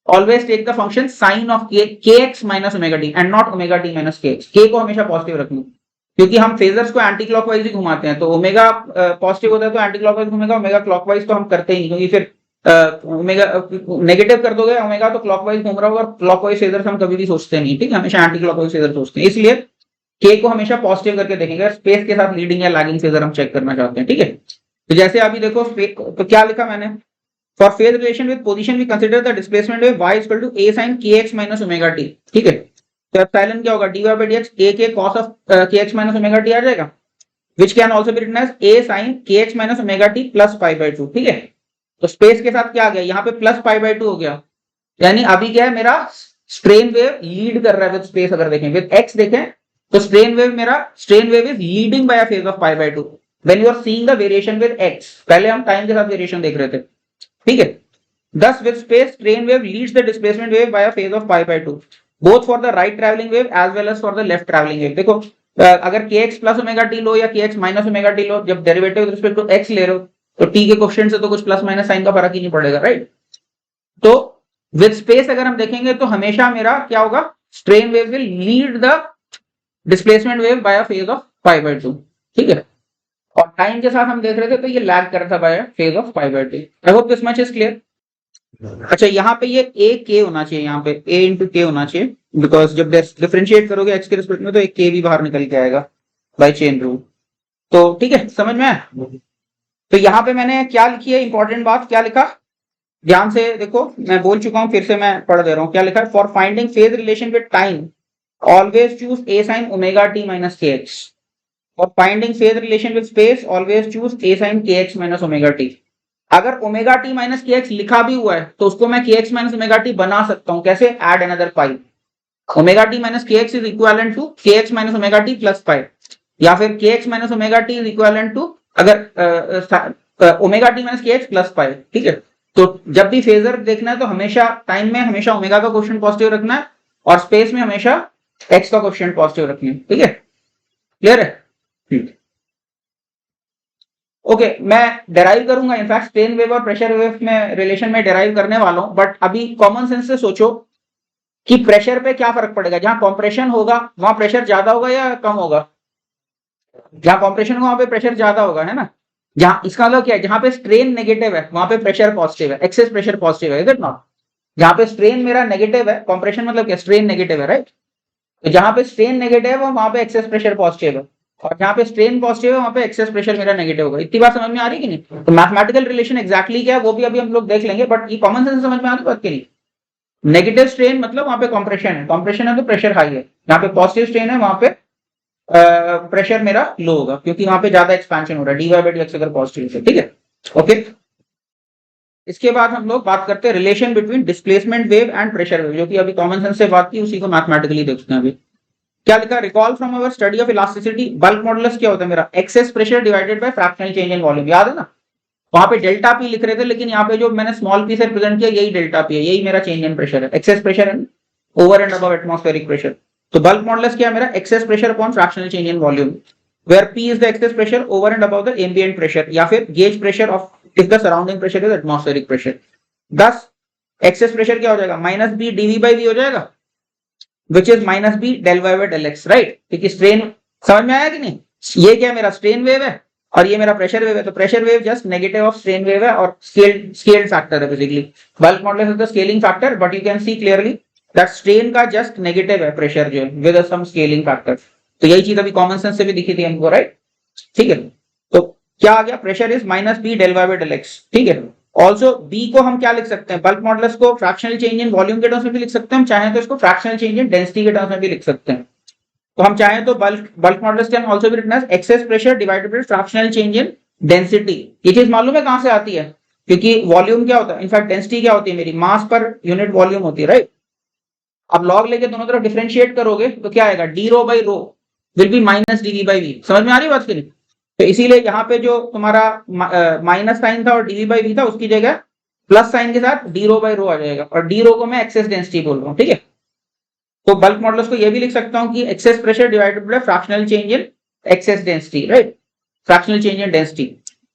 always take the function sin of kx minus omega t and not omega t minus kx। k को हमेशा पॉजिटिव रखना, क्योंकि हम फेजर्स को एंटी क्लॉकवाइज ही घुमाते हैं। तो ओमेगा पॉजिटिव होता है तो एंटी क्लॉकवाइज घूमेगा, ओमेगा क्लॉकवाइज तो हम करते ही नहीं, क्योंकि फिर ओमेगा नेगेटिव कर दोगे ओमेगा तो क्लॉकवाइज घूम रहा होगा, और क्लॉकवाइज फेजर्स हम कभी भी सोचते नहीं, ठीक है, हमेशा एंटी क्लॉकवाइज फेजर सोचते हैं। इसलिए के को हमेशा पॉजिटिव करके देखेंगे, स्पेस के साथ लीडिंग या लैगिंग फेजर हम चेक करना चाहते हैं, ठीक है। तो जैसे अभी देखो, तो क्या लिखा मैंने, For phase relation with position we consider the displacement wave y is equal to a sin kx minus omega t, ठीक है। तो एप्सिलॉन क्या होगा, dy by dx a K cos of kx minus omega t आ जाएगा, which can also be written as a sin kx minus omega t plus pi by 2, ठीक है। तो space के साथ क्या आ गया, यहाँ पे प्लस पाई बाय 2 हो गया, यानी अभी क्या है मेरा स्ट्रेन वेव लीड कर रहा है विद स्पेस। अगर देखें विद x देखें तो strain wave is leading by a phase of pi by 2 when you are seeing the variation with x। पहले हम टाइम के साथ वेरिएशन देख रहे थे, ठीक है। Thus with space strain wave leads the displacement wave by a phase of pi by 2 both for the right traveling wave as well as for the left traveling wave। देखो अगर K x plus omega T लो या K x minus omega T लो, जब derivative with respect to X ले रहे हो तो टी के कोएफिशिएंट से तो कुछ प्लस माइनस साइन का फर्क ही नहीं पड़ेगा, राइट। तो विद स्पेस अगर हम देखेंगे तो हमेशा मेरा क्या होगा, strain wave will lead the displacement wave by a phase of pi by 2, ठीक है। और टाइम के साथ हम देख रहे थे तो ये लैग कर रहा था bye phase of pi by 2। I hope this much is clear. अच्छा, यहाँ पे ये ए के होना चाहिए, यहाँ पे ए इंटू के होना चाहिए, बिकॉज जब डिफरेंशिएट करोगे एक्स के रिस्पेक्ट में तो एक के भी बाहर निकल के आएगा बाय चेन रूल। तो ठीक है, समझ में आया। तो यहाँ पे मैंने क्या लिखी है, इंपॉर्टेंट बात क्या लिखा, ध्यान से देखो, मैं बोल चुका हूं, फिर से मैं पढ़ दे रहा हूं क्या लिखा है। For finding phase relation with time always choose a sine omega T minus के x. For finding phase relation with space always choose a sine k x minus omega t. अगर ओमेगा टी माइनस के x लिखा भी हुआ है तो उसको मैं के एक्स माइनस ओमेगा टी बना सकता हूं, कैसे, add another pi. Omega T minus के X is equivalent to K x minus omega T plus pi, या फिर K x minus omega T is equivalent to अगर ओमेगा टी माइनस के x plus pi, ठीक है। तो जब भी फेजर देखना है तो हमेशा टाइम में हमेशा ओमेगा का क्वेश्चन पॉजिटिव रखना है और स्पेस में हमेशा एक्स का क्वेश्चन पॉजिटिव रखना है, ठीक है, क्लियर है। ओके, मैं डेराइव करूंगा, इनफैक्ट स्ट्रेन वेव और प्रेशर वेव में रिलेशन में डेराइव करने वाला हूं, बट अभी कॉमन सेंस से सोचो कि प्रेशर पे क्या फर्क पड़ेगा, जहां कॉम्प्रेशन होगा वहां प्रेशर ज्यादा होगा या कम होगा, जहां कॉम्प्रेशन होगा वहां पे प्रेशर ज्यादा होगा, है ना। जहां, इसका मतलब क्या है, जहां पे स्ट्रेन नेगेटिव है वहां पे प्रेशर पॉजिटिव है, एक्सेस प्रेशर पॉजिटिव है, इज इट नॉट। जहां पे स्ट्रेन मेरा नेगेटिव है, कॉम्प्रेशन मतलब क्या, स्ट्रेन नेगेटिव है, राइट। तो जहां पे स्ट्रेन नेगेटिव है वहां पे एक्सेस प्रेशर पॉजिटिव है, और जहां पे स्ट्रेन पॉजिटिव है वहां पे एक्सेस प्रेशर मेरा नेगेटिव होगा। इतनी बात समझ में आ रही है कि नहीं। तो मैथमेटिकल रिलेशन एग्जैक्टली क्या है वो भी अभी हम लोग देख लेंगे, बट ये कॉमन सेंस समझ में आ रही बात की नहीं। नेगेटिव स्ट्रेन मतलब वहां पे कॉम्प्रेशन है, कॉम्प्रेशन है तो प्रेशर हाई है। जहां पे पॉजिटिव स्ट्रेन है वहां पे प्रेशर मेरा लो होगा, क्योंकि वहां पे ज्यादा एक्सपेंशन हो रहा है, D Y by D X अगर पॉजिटिव है, ठीक है। ओके, इसके बाद हम लोग बात करते हैं relation between displacement wave and pressure wave, जो कि अभी कॉमन सेंस से बात की, उसी को मैथमेटिकली देखते हैं अभी। क्या लिखा, recall from our study of elasticity, bulk modulus क्या होता है मेरा, excess pressure divided by fractional change in volume, याद है ना। वहां पे डेल्टा पी लिख रहे थे, लेकिन यहाँ पे जो मैंने स्मॉल पी से रिप्रेजेंट किया यही डेल्टा पी है, यही मेरा चेंज इन प्रेशर है, excess pressure and over and above atmospheric pressure. तो बल्क मॉडुलस क्या है मेरा, excess pressure upon fractional change in volume, where P is the excess pressure over and above the ambient pressure, या फिर gauge pressure of if the surrounding pressure is atmospheric pressure. 10 excess pressure क्या हो जाएगा, minus B DV by V हो जाएगा, which is minus B del Y by del X, right. क्योंकि strain, समझ में आया कि नहीं, ये क्या मेरा स्ट्रेन वेव है और ये मेरा प्रेशर वेव है, तो pressure wave just negative of strain wave है और स्केल्ड फैक्टर है basically. Bulk modulus is the scaling factor, but you can see clearly that strain का जस्ट नेगेटिव है प्रेशर जो है विद सम स्केलिंग फैक्टर। तो यही चीज अभी कॉमन सेंस से भी दिखी थी हमको, राइट, ठीक है। तो क्या आ गया, pressure is minus B del Y by del X, ठीक है। ऑल्सो बी को हम क्या लिख सकते हैं, बल्क मॉडुलस को फ्रैक्शनल चेंज इन वॉल्यूम के टर्म्स में भी लिख सकते हैं, हम चाहें तो इसको फ्रैक्शनल चेंज इन डेंसिटी के टर्म्स में भी लिख सकते हैं। तो हम चाहें तो bulk modulus can also be written as excess pressure divided by fractional change in density. ये चीज मालूम है कहां से आती है, क्योंकि वॉल्यूम क्या होता है, इनफैक्ट डेंसिटी क्या होती है मेरी, मास पर यूनिट वॉल्यूम होती है, राइट। अब लॉग लेके दोनों तरफ डिफरेंशिएट करोगे तो क्या आएगा, D rho by rho will be minus DV by V, समझ में आ रही बात की नहीं। तो इसीलिए यहाँ पे जो तुम्हारा माइनस साइन था और डीवी बाई वी था, उसकी जगह प्लस साइन के साथ डी रो बाई रो आ जाएगा, और डी रो को मैं एक्सेस डेंसिटी बोल रहा हूँ, ठीक है। तो बल्क मॉडुलस को ये भी लिख सकता हूँ कि excess pressure divided by fractional change in excess density, right, fractional change in density.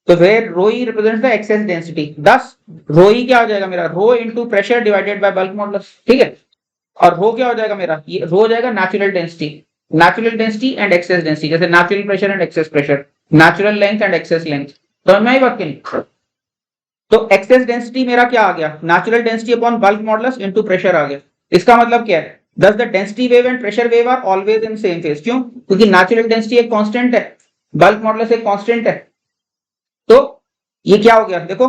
तो where rho e represents the excess density, 10 rho e क्या हो जाएगा मेरा, rho into pressure divided by bulk modulus, ठीक है। और रो क्या हो जाएगा मेरा, ये रो हो जाएगा natural density, natural density and excess density, जैसे natural pressure and excess pressure, natural length and excess length, तो मैं ही बात की। तो एक्सेस डेंसिटी मेरा क्या आ गया, natural density upon bulk modulus into pressure आ गया। इसका मतलब क्या है, thus the density wave and pressure wave are always in same phase, क्यों, क्योंकि नेचुरल डेंसिटी एक कांस्टेंट है, बल्क मॉडुलस एक कांस्टेंट है। तो ये क्या हो गया, देखो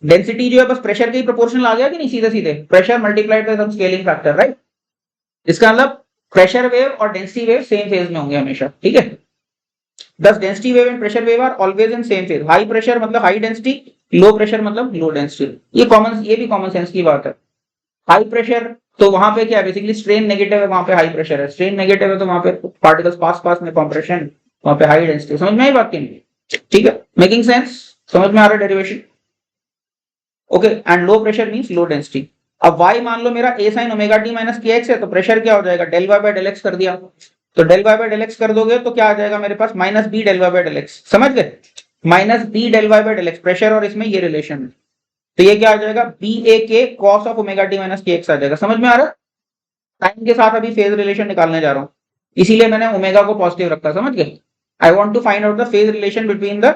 डेंसिटी जो है बस प्रेशर के ही प्रोपोर्शनल आ गया कि नहीं, सीधे सीधे pressure multiplied by some scaling factor, right. इसका मतलब प्रेशर वेव और डेंसिटी वेव सेम फेज में होंगे हमेशा, ठीक है। Thus density wave and pressure wave are always in same phase, high pressure मतलब हाई डेंसिटी, लो प्रेशर मतलब लो डेंसिटी। ये भी कॉमन सेंस की बात है। हाई प्रेशर तो वहां पे क्या है, बेसिकली स्ट्रेन नेगेटिव है, वहां पे हाई प्रेशर है, स्ट्रेन नेगेटिव है तो वहां पे पार्टिकल्स पास पास में कॉम्प्रेशन, वहां पे हाई डेंसिटी, समझ में आई बात की नहीं, ठीक है, मेकिंग सेंस, समझ में आ रहा है derivation, okay. And low pressure means low density. अब y मान लो मेरा a sin omega t minus के एक्स है, तो प्रेशर क्या हो जाएगा, del y by del x कर दिया, तो del Y by del x कर दोगे तो क्या आ जाएगा मेरे पास, minus B del Y by del x, समझ गए, minus B del Y by del x, pressure और इसमें ये रिलेशन है, तो ये क्या आ जाएगा, B A K cos of omega T minus के एक्स आ जाएगा। समझ में आ रहा है, टाइम के साथ अभी फेज रिलेशन निकालने जा रहा हूँ, इसीलिए मैंने ओमेगा को पॉजिटिव रखा, समझ गए। I want to find out the phase relation between the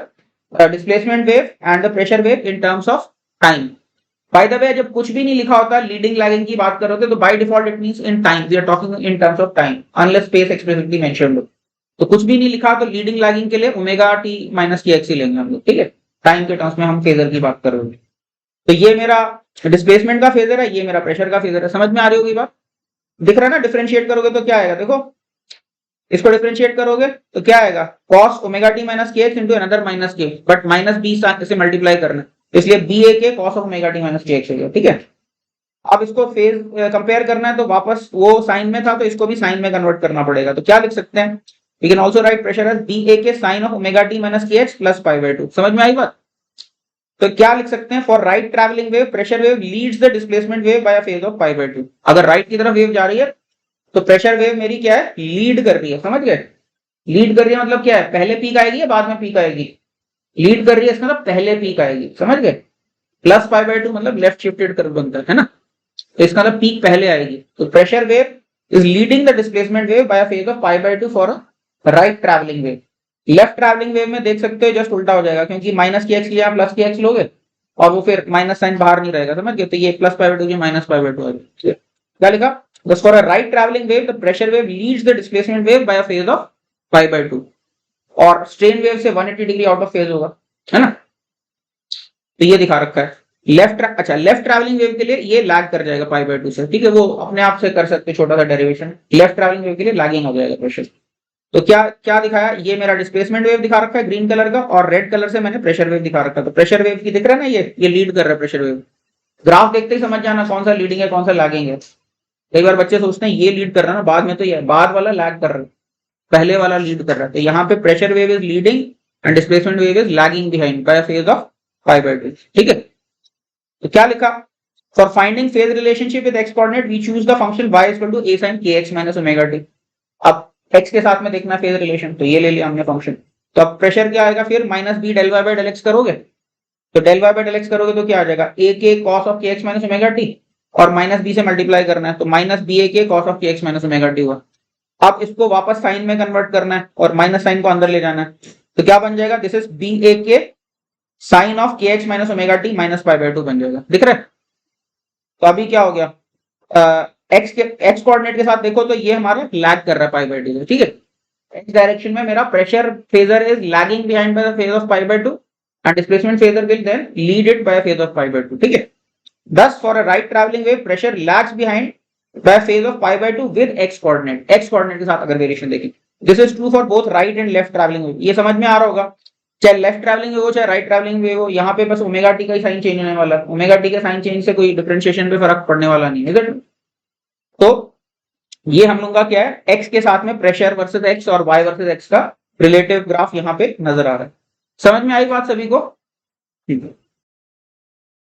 displacement wave and the pressure wave in terms of time. By the way, जब कुछ भी नहीं लिखा होता, लीडिंग लैगिंग की बात करोगे तो by default it means in time, we are talking in terms of time unless space explicitly mentioned हो। तो कुछ भी नहीं लिखा तो लीडिंग लैगिंग के लिए ओमेगा टी माइनस के एक्स ही लेंगे हम लोग, ठीक है, टाइम के टर्म्स में हम फेजर की बात कर रहे हैं। तो ये मेरा डिस्प्लेसमेंट का फेजर है, ये मेरा प्रेशर का फेजर है, समझ में आ रही होगी बात, दिख रहा है ना। डिफरेंशिएट करोगे तो क्या आएगा, देखो इसको डिफरेंशिएट करोगे तो क्या आएगा, cos ओमेगा टी माइनस के एक्स इंटू अनदर माइनस के, बट माइनस बी से मल्टीप्लाई करना, इसलिए बी ए के cos of omega T minus के एक्स हो गया, ठीक है। अब इसको फेज कंपेयर करना है तो वापस वो साइन में था तो इसको भी साइन में कन्वर्ट करना पड़ेगा, तो क्या लिख सकते हैं, we can also write pressure as B A k sine of omega T minus के एक्स प्लस पाई बाय 2। समझ में आई बात, तो क्या लिख सकते हैं, for right travelling wave pressure wave leads the displacement wave by a phase of pi by 2। अगर राइट की तरफ वेव जा रही है तो प्रेशर वेव मेरी क्या है, लीड कर रही है, समझ गए। लीड कर रही है मतलब क्या है, पहले पीक आएगी या बाद में पीक आएगी, लीड कर रही है इसका मतलब पहले पीक आएगी, समझ गए। प्लस पाई बाय 2 मतलब लेफ्ट शिफ्टेड कर्व बनता है ना, तो इसका मतलब पीक पहले आएगी। तो pressure wave is leading the displacement wave by a phase of pi by 2 for a right travelling wave. Left travelling wave में देख सकते हो जस्ट उल्टा हो जाएगा, क्योंकि माइनस की एक्स लिया प्लस की एक्स लोगे और वो फिर माइनस साइन बाहर नहीं रहेगा, समझ गए, तो ये प्लस पाई बाय 2 की माइनस पाई बाय 2 आएगी। क्या लिखा, thus for a right traveling wave the pressure wave leads the displacement wave by a phase of pi by 2, और स्ट्रेन वेव से 180 डिग्री आउट ऑफ फेज होगा, है ना। तो ये दिखा रखा है अच्छा लेफ्ट ट्रैवलिंग वेव के लिए ये लैग कर जाएगा पाई बाय 2 से, ठीक है, वो अपने आप से कर सकते छोटा सा डेरिवेशन, लेफ्ट ट्रैवलिंग वेव के लिए लैगिंग हो जाएगा प्रेशर। तो क्या क्या दिखाया, ये मेरा डिस्प्लेसमेंट वेव दिखा रखा है ग्रीन कलर का, और रेड कलर से मैंने प्रेशर वेव दिखा रखा है। तो प्रेशर वेव की दिख रहा है ना, ये लीड कर रहा है प्रेशर वेव, ग्राफ देखते ही समझ जाना कौन सा लीडिंग है कौन सा लैगिंग है। कई बार बच्चे सोचते हैं ये लीड कर रहा है ना बाद में, तो ये बाद वाला लैग कर रहा है, पहले वाला लीड कर रहा है। तो यहाँ पे pressure wave is leading and displacement wave is lagging behind by phase of pi by 2, ठीक है। तो क्या लिखा, for finding phase relationship with X coordinate we choose the function y equal to a sin kx minus omega t। अब x के साथ में देखना फेज रिलेशन, तो ये ले लिया हमने फंक्शन। तो अब प्रेशर क्या आएगा फिर, minus B del Y by del X करोगे, तो del Y by del X करोगे तो क्या आ जाएगा, a K cos of kx minus omega t, और माइनस बी से मल्टीप्लाई करना है, तो minus B A K cos of K x minus omega T हुआ। अब इसको वापस साइन में कन्वर्ट करना है और माइनस साइन को अंदर ले जाना है, तो क्या बन जाएगा, this is B A k sine of K x minus omega T minus pi by 2 बन जाएगा, दिख रहा है। तो अभी क्या हो गया, एक्स कोऑर्डिनेट के साथ देखो तो ये हमारा लैग कर रहा है पाई बाय 2 से, ठीक है। एक्स डायरेक्शन में मेरा pressure phasor is lagging behind by the phase of pi by 2 and displacement phasor will then lead it by phase of pi by 2, ठीक है। Thus, for a right traveling wave, pressure lags behind by a phase of pi by 2 with x coordinate. X coordinate के साथ अगर variation देखें, this is true for both right and left traveling wave. ये समझ में आ रहा होगा, चाहे लेफ्ट ट्रैवलिंग वेव हो चाहे राइट ट्रैवलिंग वेव हो, यहाँ पे बस ओमेगा टी का ही साइन चेंज होने वाला है, ओमेगा टी के साइन चेंज से कोई डिफरेंशिएशन पे फर्क पड़ने वाला नहीं है। तो ये हम लोग का क्या है, x के साथ में प्रेशर वर्सेस x और y वर्सेस x का रिलेटिव ग्राफ यहाँ पे नजर आ रहा है। समझ में आई बात सभी को, ठीक है।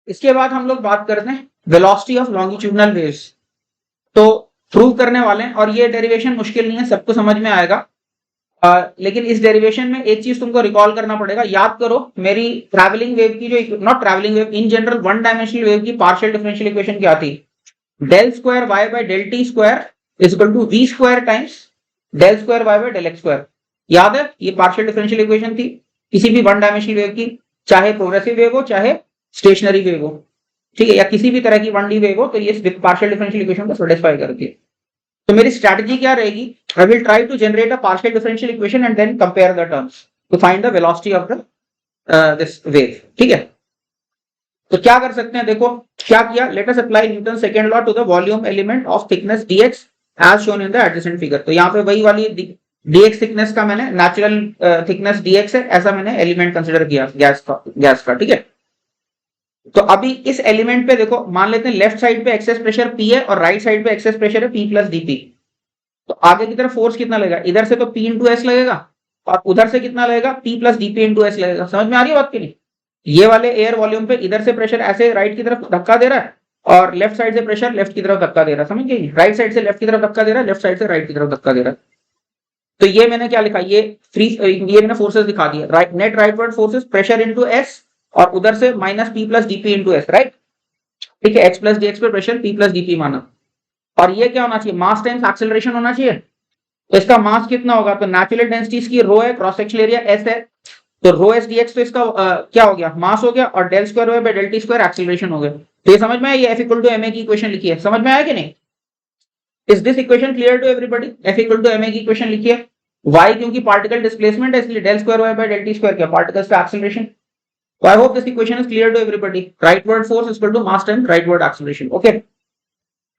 इसके बाद हम लोग बात करते हैं वेलोसिटी ऑफ लॉन्गिट्यूडनल वेव्स, तो प्रूव करने वाले हैं, और ये डेरिवेशन मुश्किल नहीं है, सबको समझ में आएगा। लेकिन इस डेरिवेशन में एक चीज तुमको रिकॉल करना पड़ेगा, याद करो मेरी ट्रैवलिंग वेव की जो, not travelling wave, in general one dimensional wave की पार्शियल डिफरेंशियल इक्वेशन क्या थी, del square Y by del T square is equal to V square times del square Y by del x square. याद है, ये partial differential equation थी किसी भी one dimensional wave की, चाहे प्रोग्रेसिव वेव हो चाहे स्टेशनरी वेव हो, ठीक है, या किसी भी तरह की 1D वेव हो, तो ये पार्शियल डिफरेंशियल इक्वेशन को सेटिस्फाई करती है। तो मेरी स्ट्रेटजी क्या रहेगी, I will try to generate a partial differential equation and then compare the terms to find the velocity of the this wave, ठीक है। तो क्या कर सकते हैं, देखो क्या किया, let us apply Newton second law to the volume element of thickness dx as shown in the adjacent figure. तो यहाँ पे वही वाली dx थिकनेस का मैंने नेचुरल थिकनेस dx है ऐसा मैंने एलिमेंट कंसिडर किया गैस का, ठीक है। तो अभी इस एलिमेंट पे देखो, मान लेते हैं लेफ्ट साइड पे एक्सेस प्रेशर P है और राइट साइड पे एक्सेस प्रेशर है P प्लस dP। तो आगे की तरफ फोर्स कितना लगेगा, इधर से तो P इंटू एस लगेगा और उधर से कितना लगेगा, P plus dP into S लगेगा। समझ में आ रही है बात की नहीं, ये वाले एयर वॉल्यूम पे इधर से प्रेशर ऐसे राइट की तरफ धक्का दे रहा है और लेफ्ट साइड से प्रेशर लेफ्ट की तरफ धक्का दे रहा है, समझ गए, राइट साइड से लेफ्ट की तरफ धक्का दे रहा है, लेफ्ट साइड से राइट की तरफ धक्का दे रहा है। तो ये मैंने क्या लिखा, ये मैंने फोर्सेस दिखा दिया, right, net rightward forces pressure into S, और उधर से minus P plus DP into S, right. ठीक है, एक्स प्लस डीएक्स पे प्रेशर, पी प्लस डीपी माना, और ये क्या होना चाहिए, मास टाइम्स एक्सेलरेशन होना चाहिए। तो इसका मास कितना होगा, तो नेचुरल डेंसिटी इसकी रो है, क्रॉस सेक्शनल एरिया एस है, तो रो एस डीएक्स तो इसका क्या हो गया, मास हो गया, और del square by del T square acceleration हो गया। तो ये समझ में आया, ये F equal to M A की इक्वेशन लिखी है, समझ में आया कि नहीं? Is this equation clear to everybody? F equal to M A की इक्वेशन लिखी है, वाई क्योंकि पार्टिकल डिस्प्लेसमेंट है इसलिए del square Y by del T square क्या, पार्टिकल्स का acceleration. So I hope this equation is clear to everybody. Rightward force is equal to mass times rightward acceleration. Okay.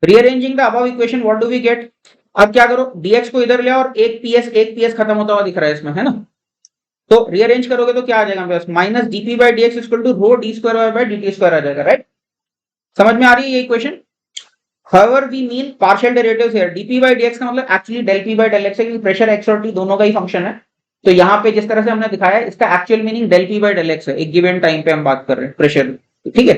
Rearranging the above equation, what do we get? अब क्या करो, dx को इधर ले और एक ps खत्म होता हुआ दिख रहा है इसमें, है ना? तो रीअरेंज करोगे तो क्या आ जाएगा मेरे पास, minus dp by dx is equal to rho d square y by dt square आ जाएगा, राइट? समझ में आ रही है ये equation? However, we mean partial derivatives here. dp by dx का मतलब actually del p by del x है, क्योंकि प्रेशर x और t दोनों का ही फंक्शन है। तो यहाँ पे जिस तरह से हमने दिखाया है, इसका actual meaning del P by del X है, एक गिवन टाइम पे हम बात कर रहे हैं प्रेशर, ठीक है।